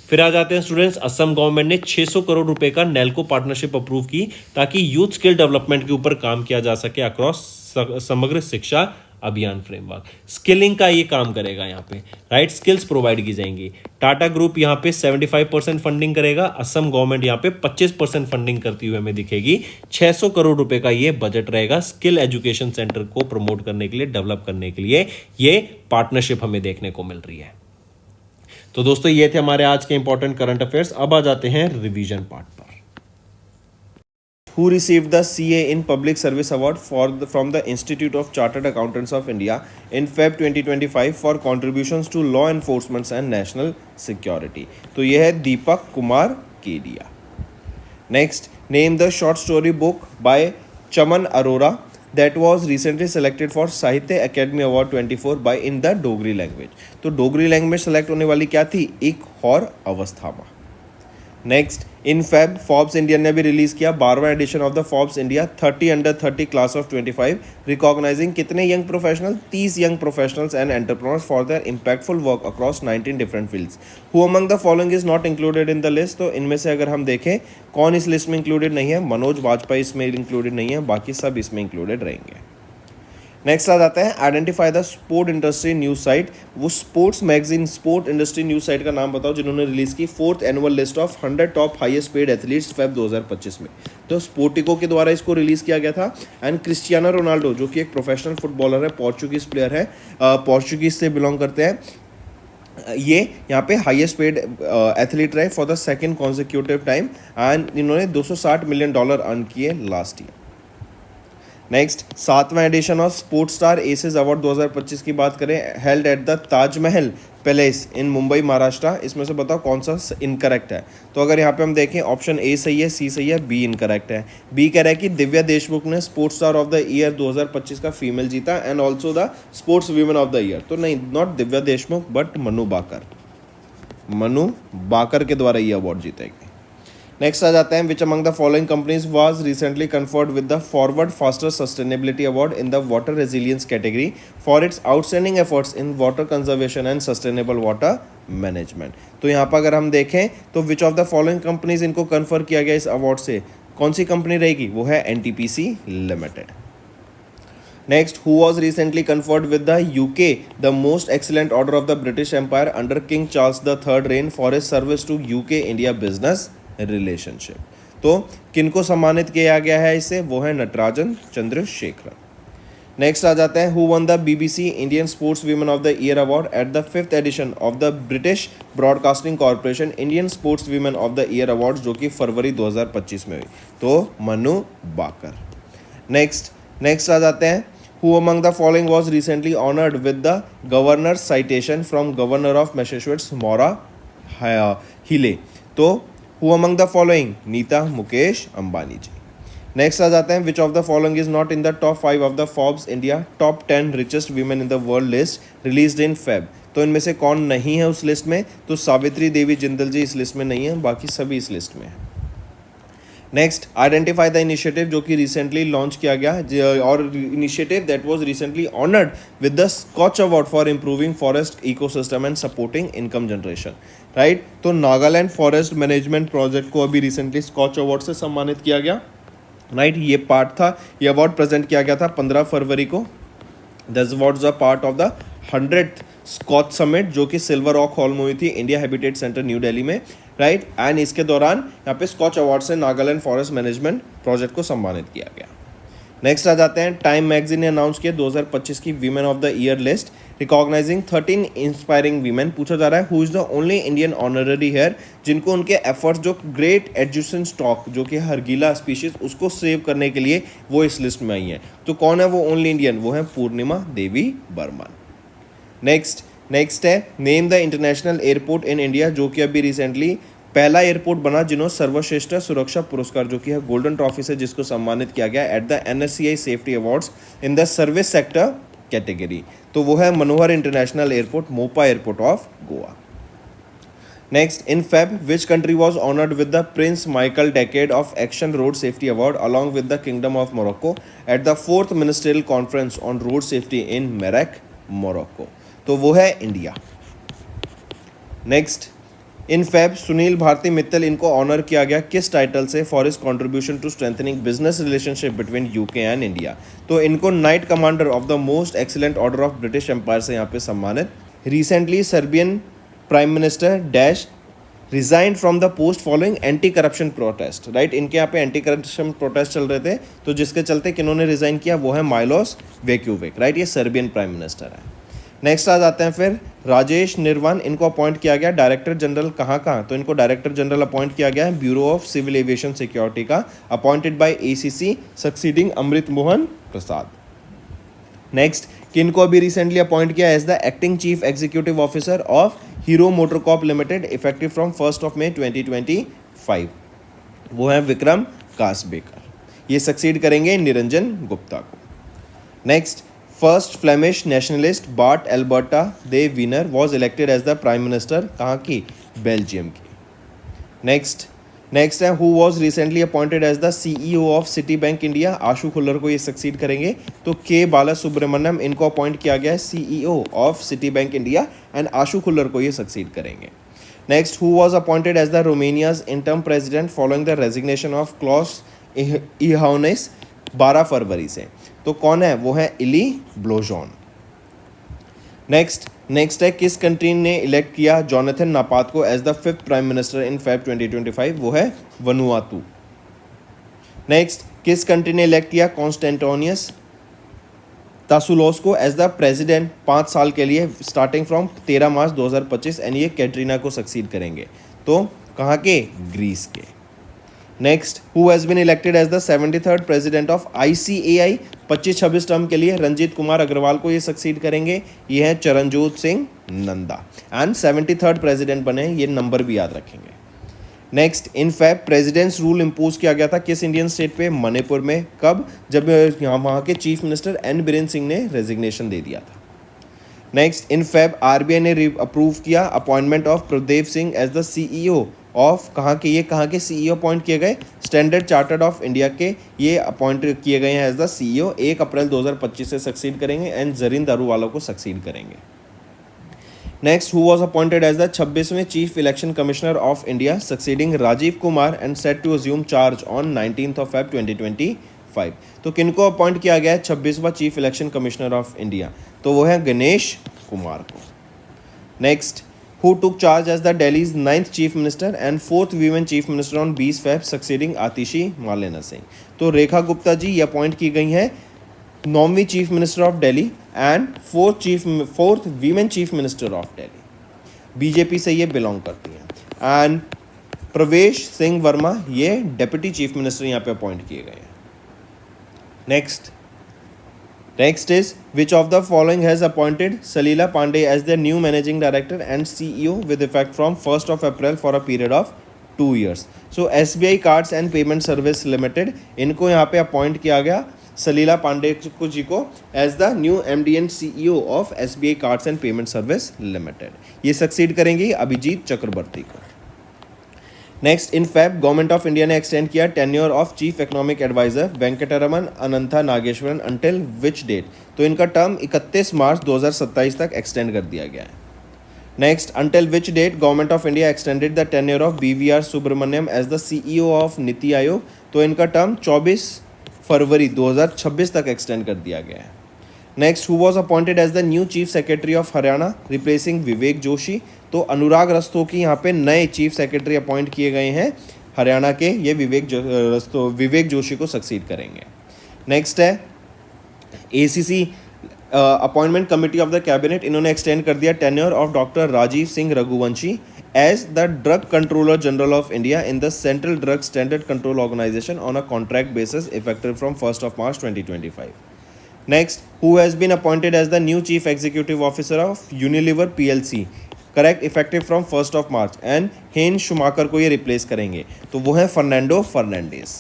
फिर आ जाते हैं स्टूडेंट्स, असम गवर्नमेंट ने 600 करोड़ रुपए का नेल्को पार्टनरशिप अप्रूव की ताकि यूथ स्किल डेवलपमेंट के ऊपर काम किया जा सके अक्रॉस समग्र शिक्षा अभियान फ्रेमवर्क। स्किलिंग का ये काम करेगा यहाँ पे, राइट, स्किल्स प्रोवाइड की जाएंगी। टाटा ग्रुप यहाँ पे 75% फंडिंग करेगा, असम गवर्नमेंट यहाँ पे 25% फंडिंग करती हुई हमें दिखेगी। 600 करोड़ रुपए का ये बजट रहेगा स्किल एजुकेशन सेंटर को प्रमोट करने के लिए, डेवलप करने के लिए ये पार्टनरशिप हमें देखने को मिल रही है। तो दोस्तों ये थे हमारे आज के इंपॉर्टेंट करंट अफेयर्स। अब आ जाते हैं रिवीजन पार्ट पर। Who received the CA in Public Service Award from the Institute of Chartered Accountants of India in Feb 2025 for contributions to law enforcement and national security? तो ये है Deepak Kumar Kedia. Next, name the short story book by Chaman Arora that was recently selected for Sahitya Academy Award 24 by in the Dogri language. तो Dogri language select होने वाली क्या थी? एक और अवस्थामा। Next, in Feb Forbes India ने भी रिलीज किया 12वां edition of the Forbes India 30 under 30 class of 25, recognizing कितने young professional? 30 young professionals and entrepreneurs for their impactful work across 19 different fields. Who among the following is not included in the list? तो इनमें से अगर हम देखें कौन इस list में इंक्लूडेड नहीं है, मनोज वाजपेयी इसमें इंक्लूडेड नहीं है, बाकी सब इसमें इंक्लूडेड रहेंगे। नेक्स्ट आ जाता है identify the sport industry news site. वो sports magazine sport industry news site का नाम बताओ जिन्होंने रिलीज की 4th annual list of 100 top highest paid athletes Feb 2025 में। तो स्पोर्टिको के द्वारा इसको रिलीज किया गया था। एंड क्रिस्टियानो रोनाल्डो जो कि एक प्रोफेशनल फुटबॉलर है, पोर्चुगीज प्लेयर है, पोर्चुगीज से बिलोंग करते हैं, ये यहाँ पे हाईएस्ट पेड एथलीट रहे for the second consecutive time and इन्होंने $260 मिलियन अर्न किए लास्ट ईयर। नेक्स्ट 7वां edition of sports star aces award 2025 की बात करें, held at the Taj Mahal palace in Mumbai Maharashtra. इसमें से बताओ कौन सा इनकरेक्ट है। तो अगर यहाँ पे हम देखें ऑप्शन ए सही है, सी सही है, बी इनकरेक्ट है। बी कह रहा है कि दिव्या देशमुख ने sports star of the year 2025 का फीमेल जीता and also the sports women of the year. तो नहीं, नॉट दिव्या देशमुख बट मनु बाकर, मनु बाकर के द्वारा ये अवार्ड जीतेगी। नेक्स्ट आ जाते हैं, which among the following companies was recently conferred with the forward faster sustainability award in the water resilience category for its outstanding efforts in water conservation and sustainable water management. तो यहाँ पर अगर हम देखें तो विच ऑफ द फॉलोइंग कंपनीज इनको confer किया गया इस अवार्ड से, कौन सी कंपनी रहेगी, वो है NTPC limited. Next, who was recently conferred with the UK the most excellent order of the British Empire under King Charles III reign for his service to UK India business relationship। तो किनको सम्मानित किया गया है इससे, वो है Natarajan Chandrasekaran. Next आ जाते हैं, who won the BBC Indian sports women of the year award at the 5th edition of the British broadcasting corporation Indian sports women of the year award, जो कि फरवरी 2025 में हुई। तो मनु बाकर। नेक्स्ट आ जाते हैं, who among the following was recently honored with the governor's citation from governor of Massachusetts Maura Healey। तो who among the following, Nita Mukesh Ambani ji. Next आ जाते हैं, which of the following is not in the top 5 of the Forbes India top 10 richest women in the world list released in Feb। तो इनमें से कौन नहीं है उस लिस्ट में, तो सावित्री देवी जिंदल जी इस लिस्ट में नहीं है, बाकी सभी इस लिस्ट में है। नेक्स्ट, आइडेंटिफाई द इनिशिएटिव जो कि रिसेंटली लॉन्च किया गया और initiative that was recently honoured with the Skoch award for improving forest ecosystem and supporting income generation, right. तो नागालैंड फॉरेस्ट मैनेजमेंट प्रोजेक्ट को अभी रिसेंटली स्कॉच अवार्ड से सम्मानित किया गया, राइट। ये पार्ट था, ये अवार्ड प्रेजेंट किया गया था 15 फरवरी को। This awards a part of the 100th Skoch summit जो कि सिल्वर रॉक हॉल में हुई थी, India habitat centre new Delhi में, राइट। एंड इसके दौरान यहाँ पे स्कॉच अवार्ड से नागालैंड फॉरेस्ट मैनेजमेंट प्रोजेक्ट को सम्मानित किया गया। नेक्स्ट आ जाते हैं, टाइम मैगजीन ने अनाउंस किया 2025 की women of the year list recognising 13 inspiring women. पूछा जा रहा है who is the only Indian honorary heir जिनको उनके एफर्ट्स जो ग्रेट एजुकेशन स्टॉक जो कि हरगीला स्पीशीज उसको सेव करने के लिए वो इस लिस्ट में आई है। तो कौन है वो ओनली इंडियन, वो है पूर्णिमा देवी बर्मन। नेक्स्ट है, name the international airport in India जो कि अभी रिसेंटली पहला एयरपोर्ट बना जिन्होंने सर्वश्रेष्ठ सुरक्षा पुरस्कार जो कि है गोल्डन ट्रॉफी से जिसको सम्मानित किया गया at the NSCI safety awards in the service sector category. तो वो है Manohar international airport, Mopa airport of Goa. Next, in Feb which country was honoured with the prince Michael decade of action road safety award along with the kingdom of Morocco at the 4th ministerial conference on road safety in Marrakech, Morocco. तो वो है India. Next, in Feb Sunil Bharti Mittal इनको honour किया गया किस title से, for his contribution to strengthening business relationship between UK and India. तो इनको knight commander of the most excellent order of British empire से यहाँ पे सम्मानित। Recently Serbian prime minister dash resign from the post following anti corruption protest, right. इनके यहाँ पे anti corruption protest चल रहे थे तो जिसके चलते किन्होंने रिजाइन किया वो है माइलोस वेक्यूविक, राइट। ये सर्बियन प्राइम मिनिस्टर है। नेक्स्ट आ जाते हैं फिर राजेश निर्वाण, इनको अपॉइंट किया गया डायरेक्टर जनरल कहाँ, तो इनको डायरेक्टर जनरल अपॉइंट किया गया है bureau of civil aviation security का, appointed by ACC succeeding Amrit Mohan Prasad. Next, किनको अभी रिसेंटली अपॉइंट किया as the acting chief executive officer of Hero MotoCorp limited effective from 1 मई 2025, वो है विक्रम कासबेकर। ये सक्सीड करेंगे निरंजन गुप्ता को। Next, first Flemish nationalist Bart एल्बर्टा दे वीनर was elected as the prime minister, कहाँ की, बेल्जियम की। नेक्स्ट है, who was recently appointed as the CEO of Citi bank India, Ashu Khullar को ये सक्सीड करेंगे। तो के बाला सुब्रमण्यम इनको अपॉइंट किया गया है CEO of Citi bank India and Ashu Khullar को ये सक्सीड करेंगे। Next, who was appointed as the Romania's interim president following the resignation of Klaus Iohannis 12 फरवरी से, तो कौन है, वो है इली ब्लोजॉन। नेक्स्ट है, किस कंट्री ने इलेक्ट किया जोनाथन नापात को as the 5th prime minister in Feb 2025, वो है वनुआतू। नेक्स्ट, किस कंट्री ने इलेक्ट किया कॉन्स्टेंटोनियस तासुलोस को एज द प्रेसिडेंट 5 साल के लिए स्टार्टिंग फ्रॉम 13 मार्च 2025 एंड ये कैटरीना को सक्सीड करेंगे। तो कहाँ के, ग्रीस के। Next, who has been elected as the 73rd president of ICAI 25-26 term के लिए रंजीत कुमार अग्रवाल को ये सक्सीड करेंगे, ये है Charanjot Singh Nanda and 73rd president बने, ये नंबर भी याद रखेंगे। Next, in fab presidents rule impose किया गया था किस इंडियन स्टेट पे? मणिपुर में। कब? जब यहाँ वहाँ के chief minister N Biren Singh ने रेजिग्नेशन दे दिया था। नेक्स्ट, इन फैब RBI ने अप्रूव किया appointment of Pradev Singh as the CEO of कहाँ के CEO अपॉइंट किए गए? स्टैंडर्ड चार्टर्ड ऑफ इंडिया के ये अपॉइंट किए गए हैं एज द CEO। 1 अप्रैल 2025 से सक्सीड करेंगे एंड जरीन दारूवाला को सक्सीड करेंगे। Next, who was appointed as the 26वें chief election commissioner of India succeeding Rajiv Kumar and set to assume charge on 19th of Feb 2025। तो किनको अपॉइंट किया गया है 26वां chief election commissioner of India? तो वो है गणेश कुमार को। Next, who took charge as the Delhi's 9th chief minister and 4th women chief minister on 20 Feb succeeding Atishi Marlena Singh? तो रेखा गुप्ता जी ये अपॉइंट की गई हैं 9वीं chief minister of Delhi and 4th women chief minister of Delhi. BJP से ये बिलोंग करती हैं। एंड प्रवेश सिंह वर्मा ये डेप्यूटी चीफ मिनिस्टर यहाँ पे अपॉइंट किए गए हैं। Next is which of the following has appointed Salila Pande as the new managing director and CEO with effect from 1st of April for a period of 2 years। So SBI cards and payment service limited, इनको यहाँ पे appoint किया गया सलीला पांडे जी को as the new MD and CEO of SBI cards and payment service limited. ये succeed करेंगी अभिजीत चक्रवर्ती को। Next, in Feb government of India ने एक्सटेंड किया tenure of chief economic adviser Venkataraman Anantha Nageswaran until which date? तो इनका टर्म 31 मार्च 2027 तक एक्सटेंड कर दिया गया है। Next, until which date government of India extended the tenure of BVR Subrahmanyam as the CEO of NITI Aayog? तो इनका टर्म 24 फरवरी 2026 तक एक्सटेंड कर दिया गया है। Next, who was appointed as the new chief secretary of Haryana replacing Vivek Joshi? तो अनुराग रस्तोगी यहाँ पे नए चीफ सेक्रेटरी अपॉइंट किए गए हैं हरियाणा के, ये विवेक जोशी को सक्सीड करेंगे। नेक्स्ट है ACC appointment committee of the cabinet, इन्होंने एक्सटेंड कर दिया tenure of doctor Rajeev Singh Raghuvanshi as the Drug Controller General of India in the Central Drug Standard Control Organization on a contract basis effective from 1st of March 2025. Next, who has been appointed as the new Chief Executive Officer of Unilever PLC? Correct, effective from 1st of March and हेन Schumacher को ये replace करेंगे, तो वो है Fernando Fernandes.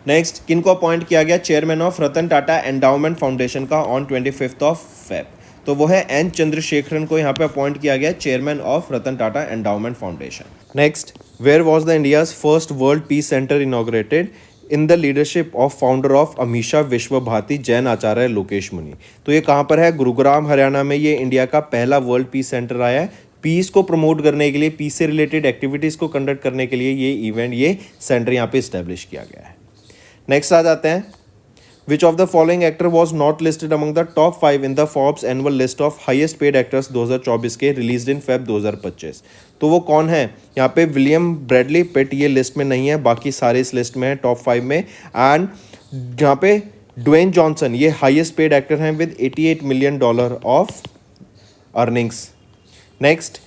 Next, किनको appoint किया गया chairman of Ratan Tata endowment foundation का ऑन 25th of Feb? तो वो है एन चंद्रशेखरन को यहाँ पे अपॉइंट किया गया chairman of Ratan Tata endowment foundation. Next, where was the India's first world peace centre inaugurated in the leadership of founder of Amisha Vishwa Bharati Jain आचार्य लोकेश मुनि? तो ये कहाँ पर है? गुरुग्राम हरियाणा में ये इंडिया का पहला वर्ल्ड पीस सेंटर आया है। पीस को प्रमोट करने के लिए, पीस से रिलेटेड एक्टिविटीज़ को कंडक्ट करने के लिए ये इवेंट, ये सेंटर यहाँ पे इस्टेब्लिश किया गया है। नेक्स्ट आ जाते हैं, Which of the following actor was not listed among the top 5 in the Forbes annual list of highest paid actors 2024 के released in Feb 2025? तो वो कौन है? यहाँ पे विलियम ब्रैडली पिट ये लिस्ट में नहीं है, बाकी सारे इस लिस्ट में है टॉप 5 में। एंड यहाँ पे ड्वेन जॉनसन ये हाईएस्ट पेड एक्टर हैं with $88 million of earnings. Next,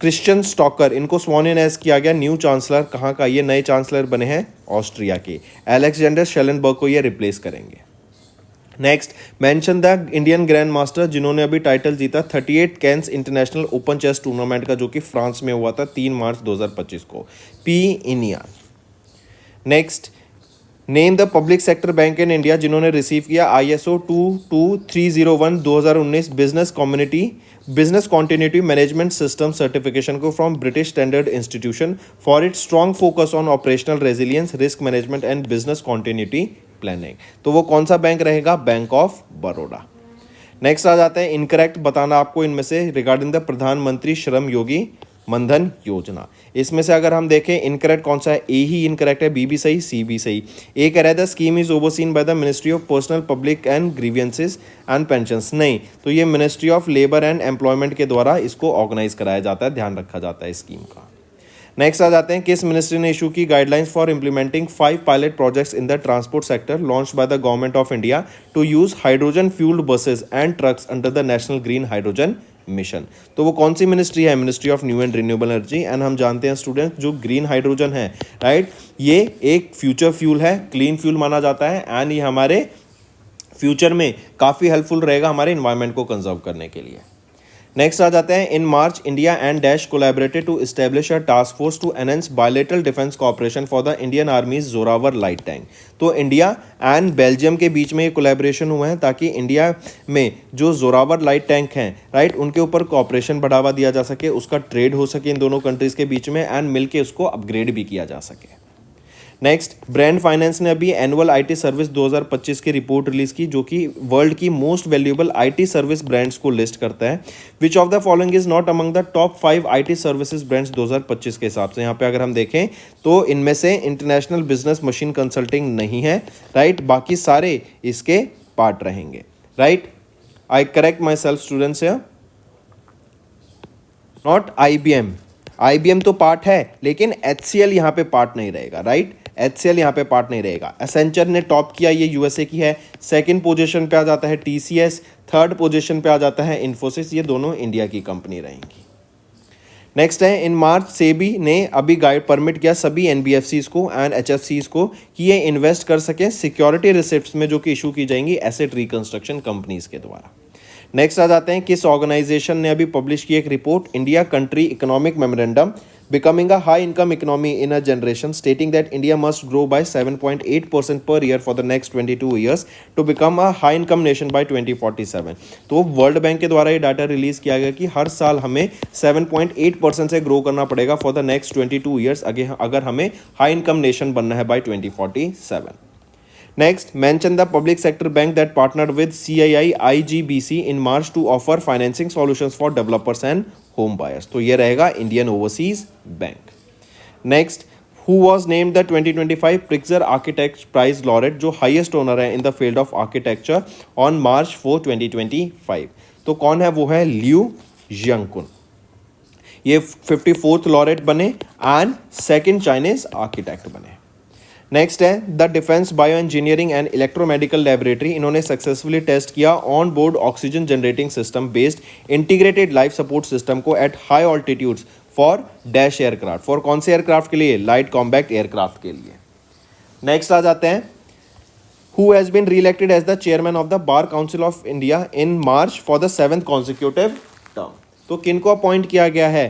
Christian stalker, इनको स्वॉन इन एज किया गया न्यू चांसलर, कहाँ का? ये नए चांसलर बने हैं ऑस्ट्रिया के। एलेक्जेंडर शेलनबर्ग को ये रिप्लेस करेंगे। Next, mention the Indian grandmaster जिन्होंने अभी टाइटल जीता 38 Cannes international open chess tournament का, जो कि फ्रांस में हुआ था 3 मार्च 2025 को। पी इनिया। Next, name the public sector bank in India जिन्होंने रिसीव किया ISO 22301 2019 business continuity management system certification को from British standard institution for its strong focus on operational resilience, risk management and business continuity planning. तो वो कौन सा bank रहेगा? Bank of Baroda. Next आ जाते हैं, इनकरेक्ट बताना आपको इनमें से रिगार्डिंग द प्रधानमंत्री श्रम योगी मनधन योजना। इसमें से अगर हम देखें इनकरेक्ट कौन सा है? ए ही इनकरेक्ट है, बी भी सही, सी भी सही। ए कह रहा है the scheme is overseen by the ministry of personnel public and grievances and pensions. नहीं, तो ये ministry of labour and employment के द्वारा इसको ऑर्गेनाइज कराया जाता है, ध्यान रखा जाता है इस स्कीम का। नेक्स्ट आ जाते हैं, किस मिनिस्ट्री ने इशू की guidelines for implementing 5 pilot projects in the transport sector launch by the government of India to use hydrogen fuelled buses and trucks under the national green hydrogen mission. तो वो कौन सी मिनिस्ट्री है? Ministry of new and renewable energy. And हम जानते हैं student, जो green hydrogen है, राइट, ये एक फ्यूचर फ्यूल है, क्लीन फ्यूल माना जाता है, एंड ये हमारे फ्यूचर में काफ़ी हेल्पफुल रहेगा हमारे इन्वायरमेंट को कंजर्व करने के लिए। नेक्स्ट आ जाते हैं, in March India and dash collaborated to establish a task force to enhance bilateral defence cooperation for the Indian army's Zorawar light tank. तो इंडिया एंड बेल्जियम के बीच में ये कोलैबोरेशन हुआ है ताकि इंडिया में जो जोरावर लाइट टैंक हैं, राइट, उनके ऊपर कोऑपरेशन बढ़ावा दिया जा सके, उसका ट्रेड हो सके इन दोनों कंट्रीज़ के बीच में, एंड मिलके उसको अपग्रेड भी किया जा सके। नेक्स्ट, ब्रांड फाइनेंस ने अभी एनुअल आईटी सर्विस 2025 की रिपोर्ट रिलीज की, जो कि वर्ल्ड की most valuable IT service brands को लिस्ट करता है। विच of the following is not among the top 5 IT services brands 2025 के हिसाब से। यहाँ पे अगर हम देखें तो इनमें से इंटरनेशनल बिजनेस मशीन कंसल्टिंग नहीं है, राइट, बाकी सारे इसके पार्ट रहेंगे, right. I correct my self students here, not IBM। IBM तो पार्ट है लेकिन HCL यहाँ पे पार्ट नहीं रहेगा, राइट, HCL यहाँ पे पार्ट नहीं रहेगा। एसेंचर ने टॉप किया, ये USA की है। सेकंड पोजीशन पे आ जाता है TCS, थर्ड पोजीशन पे आ जाता है इन्फोसिस, ये दोनों इंडिया की कंपनी रहेंगी। नेक्स्ट है, इन मार्च सेबी ने अभी गाइड परमिट किया सभी NBFCs को एंड HFCs को कि ये इन्वेस्ट कर सकें सिक्योरिटी रिसिप्ट्स में, जो कि इशू की जाएंगी एसेट रिकंस्ट्रक्शन कंपनीज के द्वारा। नेक्स्ट आ जाते हैं, किस ऑर्गेनाइजेशन ने अभी पब्लिश की एक report, India country economic memorandum becoming a high income economy in a generation, stating that India must grow by 7.8% per year for the next 22 years to become a high income nation by 2047। तो world bank के द्वारा ये data release किया गया कि हर साल हमें 7.8% से ग्रो करना पड़ेगा फॉर द नेक्स्ट 22 ईयर्स अगर हमें हाई इनकम नेशन बनना है bye 2047। Next, mention the public sector bank that partnered with CII IGBC in March to offer financing solutions for developers and home buyers। तो ये रहेगा Indian overseas bank. Next, who was named the 2025 Pritzker Architect Prize laureate, जो highest honour है in the field of architecture, on March 4, 2025। तो कौन है? वो है लियू जियांगकुन। ये 54th लॉरेट बने एंड सेकेंड चाइनीज आर्किटेक्ट बने। नेक्स्ट है the defence bio engineering and electromedical laboratory, इन्होंने सक्सेसफुली टेस्ट किया on board oxygen generating system based integrated life support system को at high altitudes for dash aircraft. For कौन से aircraft के लिए? Light combat aircraft के लिए। नेक्स्ट आ जाते हैं, who has been re-elected as the chairman of the bar council of India in March for the 7th consecutive term. तो किनको अपॉइंट किया गया है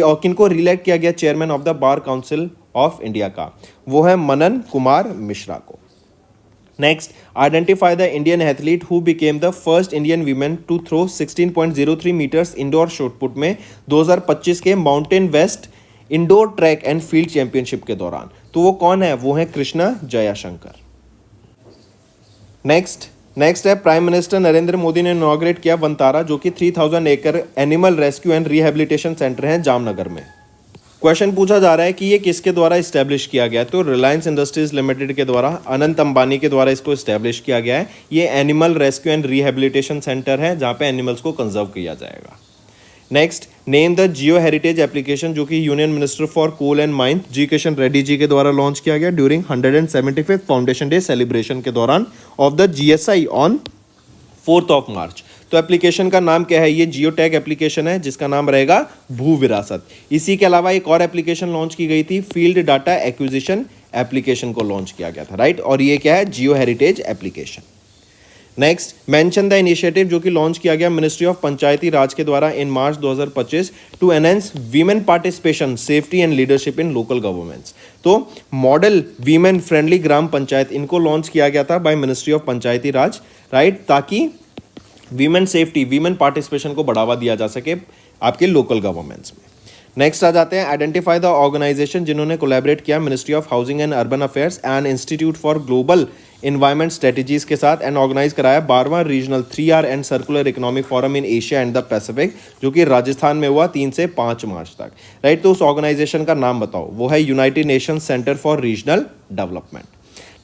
और किनको रिइलेक्ट किया गया chairman of the bar council of India का? वो है मनन कुमार मिश्रा को। Next, identify the Indian athlete who became the first Indian women to throw 16.03 metres indoor shotput में 2025 के mountain west indoor track and field championship के दौरान। तो वो कौन है? वो है कृष्णा जयाशंकर। नेक्स्ट है, प्राइम मिनिस्टर नरेंद्र मोदी ने इनॉग्रेट किया वंतारा, जो कि 3000 एकड़ animal rescue and rehabilitation centre है जामनगर में। क्वेश्चन पूछा जा रहा है कि ये किसके द्वारा इस्टेब्लिश किया गया? तो रिलायंस इंडस्ट्रीज लिमिटेड के द्वारा, अनंत अंबानी के द्वारा इसको इस्टेब्लिश किया गया है। ये animal rescue and rehabilitation centre है जहाँ पे एनिमल्स को कंजर्व किया जाएगा। Next, name the geo heritage application, जो कि union minister for coal and mine G Kishan Reddy ji के द्वारा लॉन्च किया गया during 175th foundation day celebration के दौरान ऑफ द GSI ऑन 4 मार्च। तो एप्लीकेशन का नाम क्या है? ये जियो टैग एप्लीकेशन है जिसका नाम रहेगा भू विरासत। इसी के अलावा एक और एप्लीकेशन लॉन्च की गई थी, फील्ड डाटा एक्विजिशन एप्लीकेशन को लॉन्च किया गया था, राइट, और ये क्या है? जियो heritage application. Next, mention the initiative, जो कि लॉन्च किया गया मिनिस्ट्री ऑफ पंचायती राज के द्वारा in March 2025 to enhance women participation, safety and leadership in local governments. तो model women friendly Gram Panchayat, इनको लॉन्च किया गया था by ministry of Panchayati Raj, right, ताकि वीमेन सेफ्टी, वीमेन पार्टिसिपेशन को बढ़ावा दिया जा सके आपके लोकल गवर्नमेंट्स में। नेक्स्ट आ जाते हैं, आइडेंटिफाई द ऑर्गेनाइजेशन जिन्होंने कोलैबोरेट किया ministry of housing and urban affairs and institute for global environment strategies के साथ एंड ऑर्गेनाइज कराया 12वां regional 3R and circular economic forum in Asia and the Pacific, जो कि राजस्थान में हुआ 3 से 5 मार्च तक, राइट। तो उस ऑर्गेनाइजेशन का नाम बताओ। वो है United Nations centre for regional development.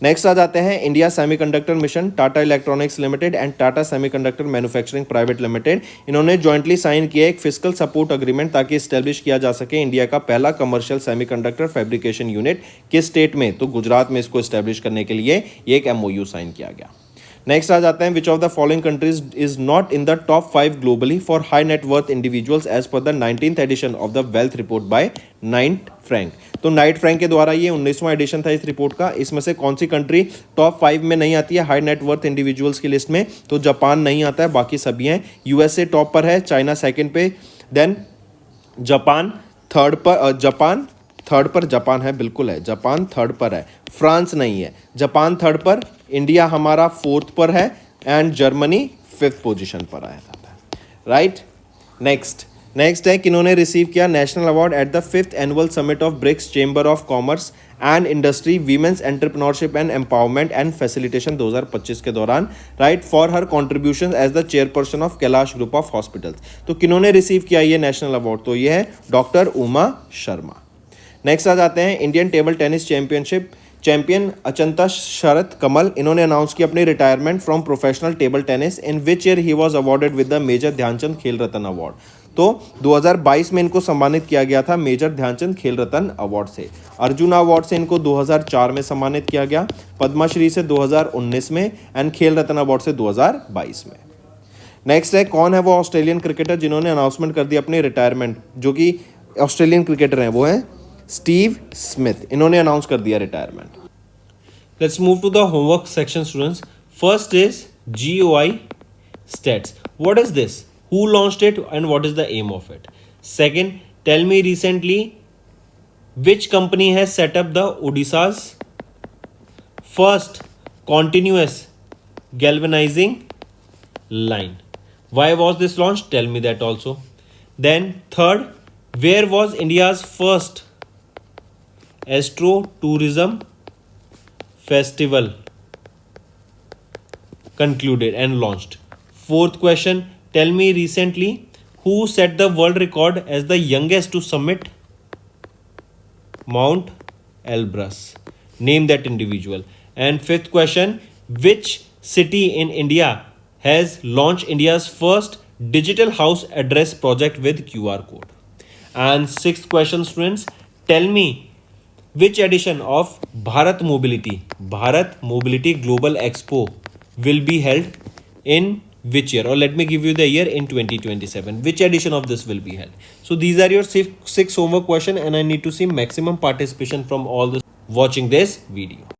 Next आ जाते हैं, India semiconductor mission, Tata electronics limited and Tata semiconductor manufacturing private limited, इन्होंने जॉइंटली साइन किया एक फिस्कल सपोर्ट अग्रीमेंट ताकि स्टैब्लिश किया जा सके इंडिया का पहला कमर्शियल सेमीकंडक्टर फैब्रिकेशन यूनिट। किस स्टेट में? तो गुजरात में इसको स्टैब्लिश करने के लिए एक MOU साइन किया गया। नेक्स्ट आ जाते हैं, which of the following countries is not in the top 5 globally for high net worth individuals as per the 19th edition of the wealth report by Knight Frank. तो Knight Frank के द्वारा ये 19वां addition था इस report का। इसमें से कौन सी कंट्री टॉप 5 में नहीं आती है हाई नेट वर्थ इंडिविजुअल्स की लिस्ट में? तो जापान नहीं आता है, बाकी सभी हैं। यूएसए टॉप पर है, चाइना सेकंड पे, देन जापान थर्ड पर, जापान है, बिल्कुल है, जापान थर्ड पर है। फ्रांस नहीं है, जापान थर्ड पर, इंडिया हमारा फोर्थ पर है एंड जर्मनी 5th पोजीशन पर आया था, राइट। नेक्स्ट है, किन्होंने रिसीव किया national award at the 5th annual summit of BRICS chamber of commerce and industry women's entrepreneurship and empowerment and facilitation 2025 के दौरान, right, for her contribution as the chairperson of Kailash group of hospitals. तो किन्होंने receive किया ये national award? तो ये है doctor Uma Sharma. Next आ जाते हैं, Indian table tennis championship champion Achanta Sharath Kamal, इन्होंने अनाउंस की अपनी retirement from professional table tennis, in which year he was awarded with the major Dhyan Chand Khel Ratna award. तो 2022 में इनको सम्मानित किया गया था मेजर ध्यानचंद खेल रत्न अवार्ड से। अर्जुना अवार्ड से इनको 2004 में सम्मानित किया गया, पद्मश्री से 2019 में एंड खेल रत्न अवार्ड से 2022 में। नेक्स्ट है, कौन है वो ऑस्ट्रेलियन क्रिकेटर जिन्होंने अनाउंसमेंट कर दी अपनी रिटायरमेंट? जो कि ऑस्ट्रेलियन क्रिकेटर हैं वो हैं स्टीव स्मिथ, इन्होंने अनाउंस कर दिया retirement. Let's move to the homework section, students. First is GOI stats. What is this? Who launched it and what is the aim of it? Second, tell me recently which company has set up the Odisha's first continuous galvanizing line. Why was this launched? Tell me that also. Then third, where was India's first Astro Tourism Festival concluded and launched? Fourth question, tell me recently who set the world record as the youngest to summit Mount Elbrus? Name that individual. And fifth question, which city in India has launched India's first digital house address project with QR code? And sixth question, students, tell me which edition of Bharat Mobility Global Expo will be held in which year? Or let me give you the year, in 2027. Which edition of this will be held? So these are your six homework questions, and I need to see maximum participation from all the watching this video.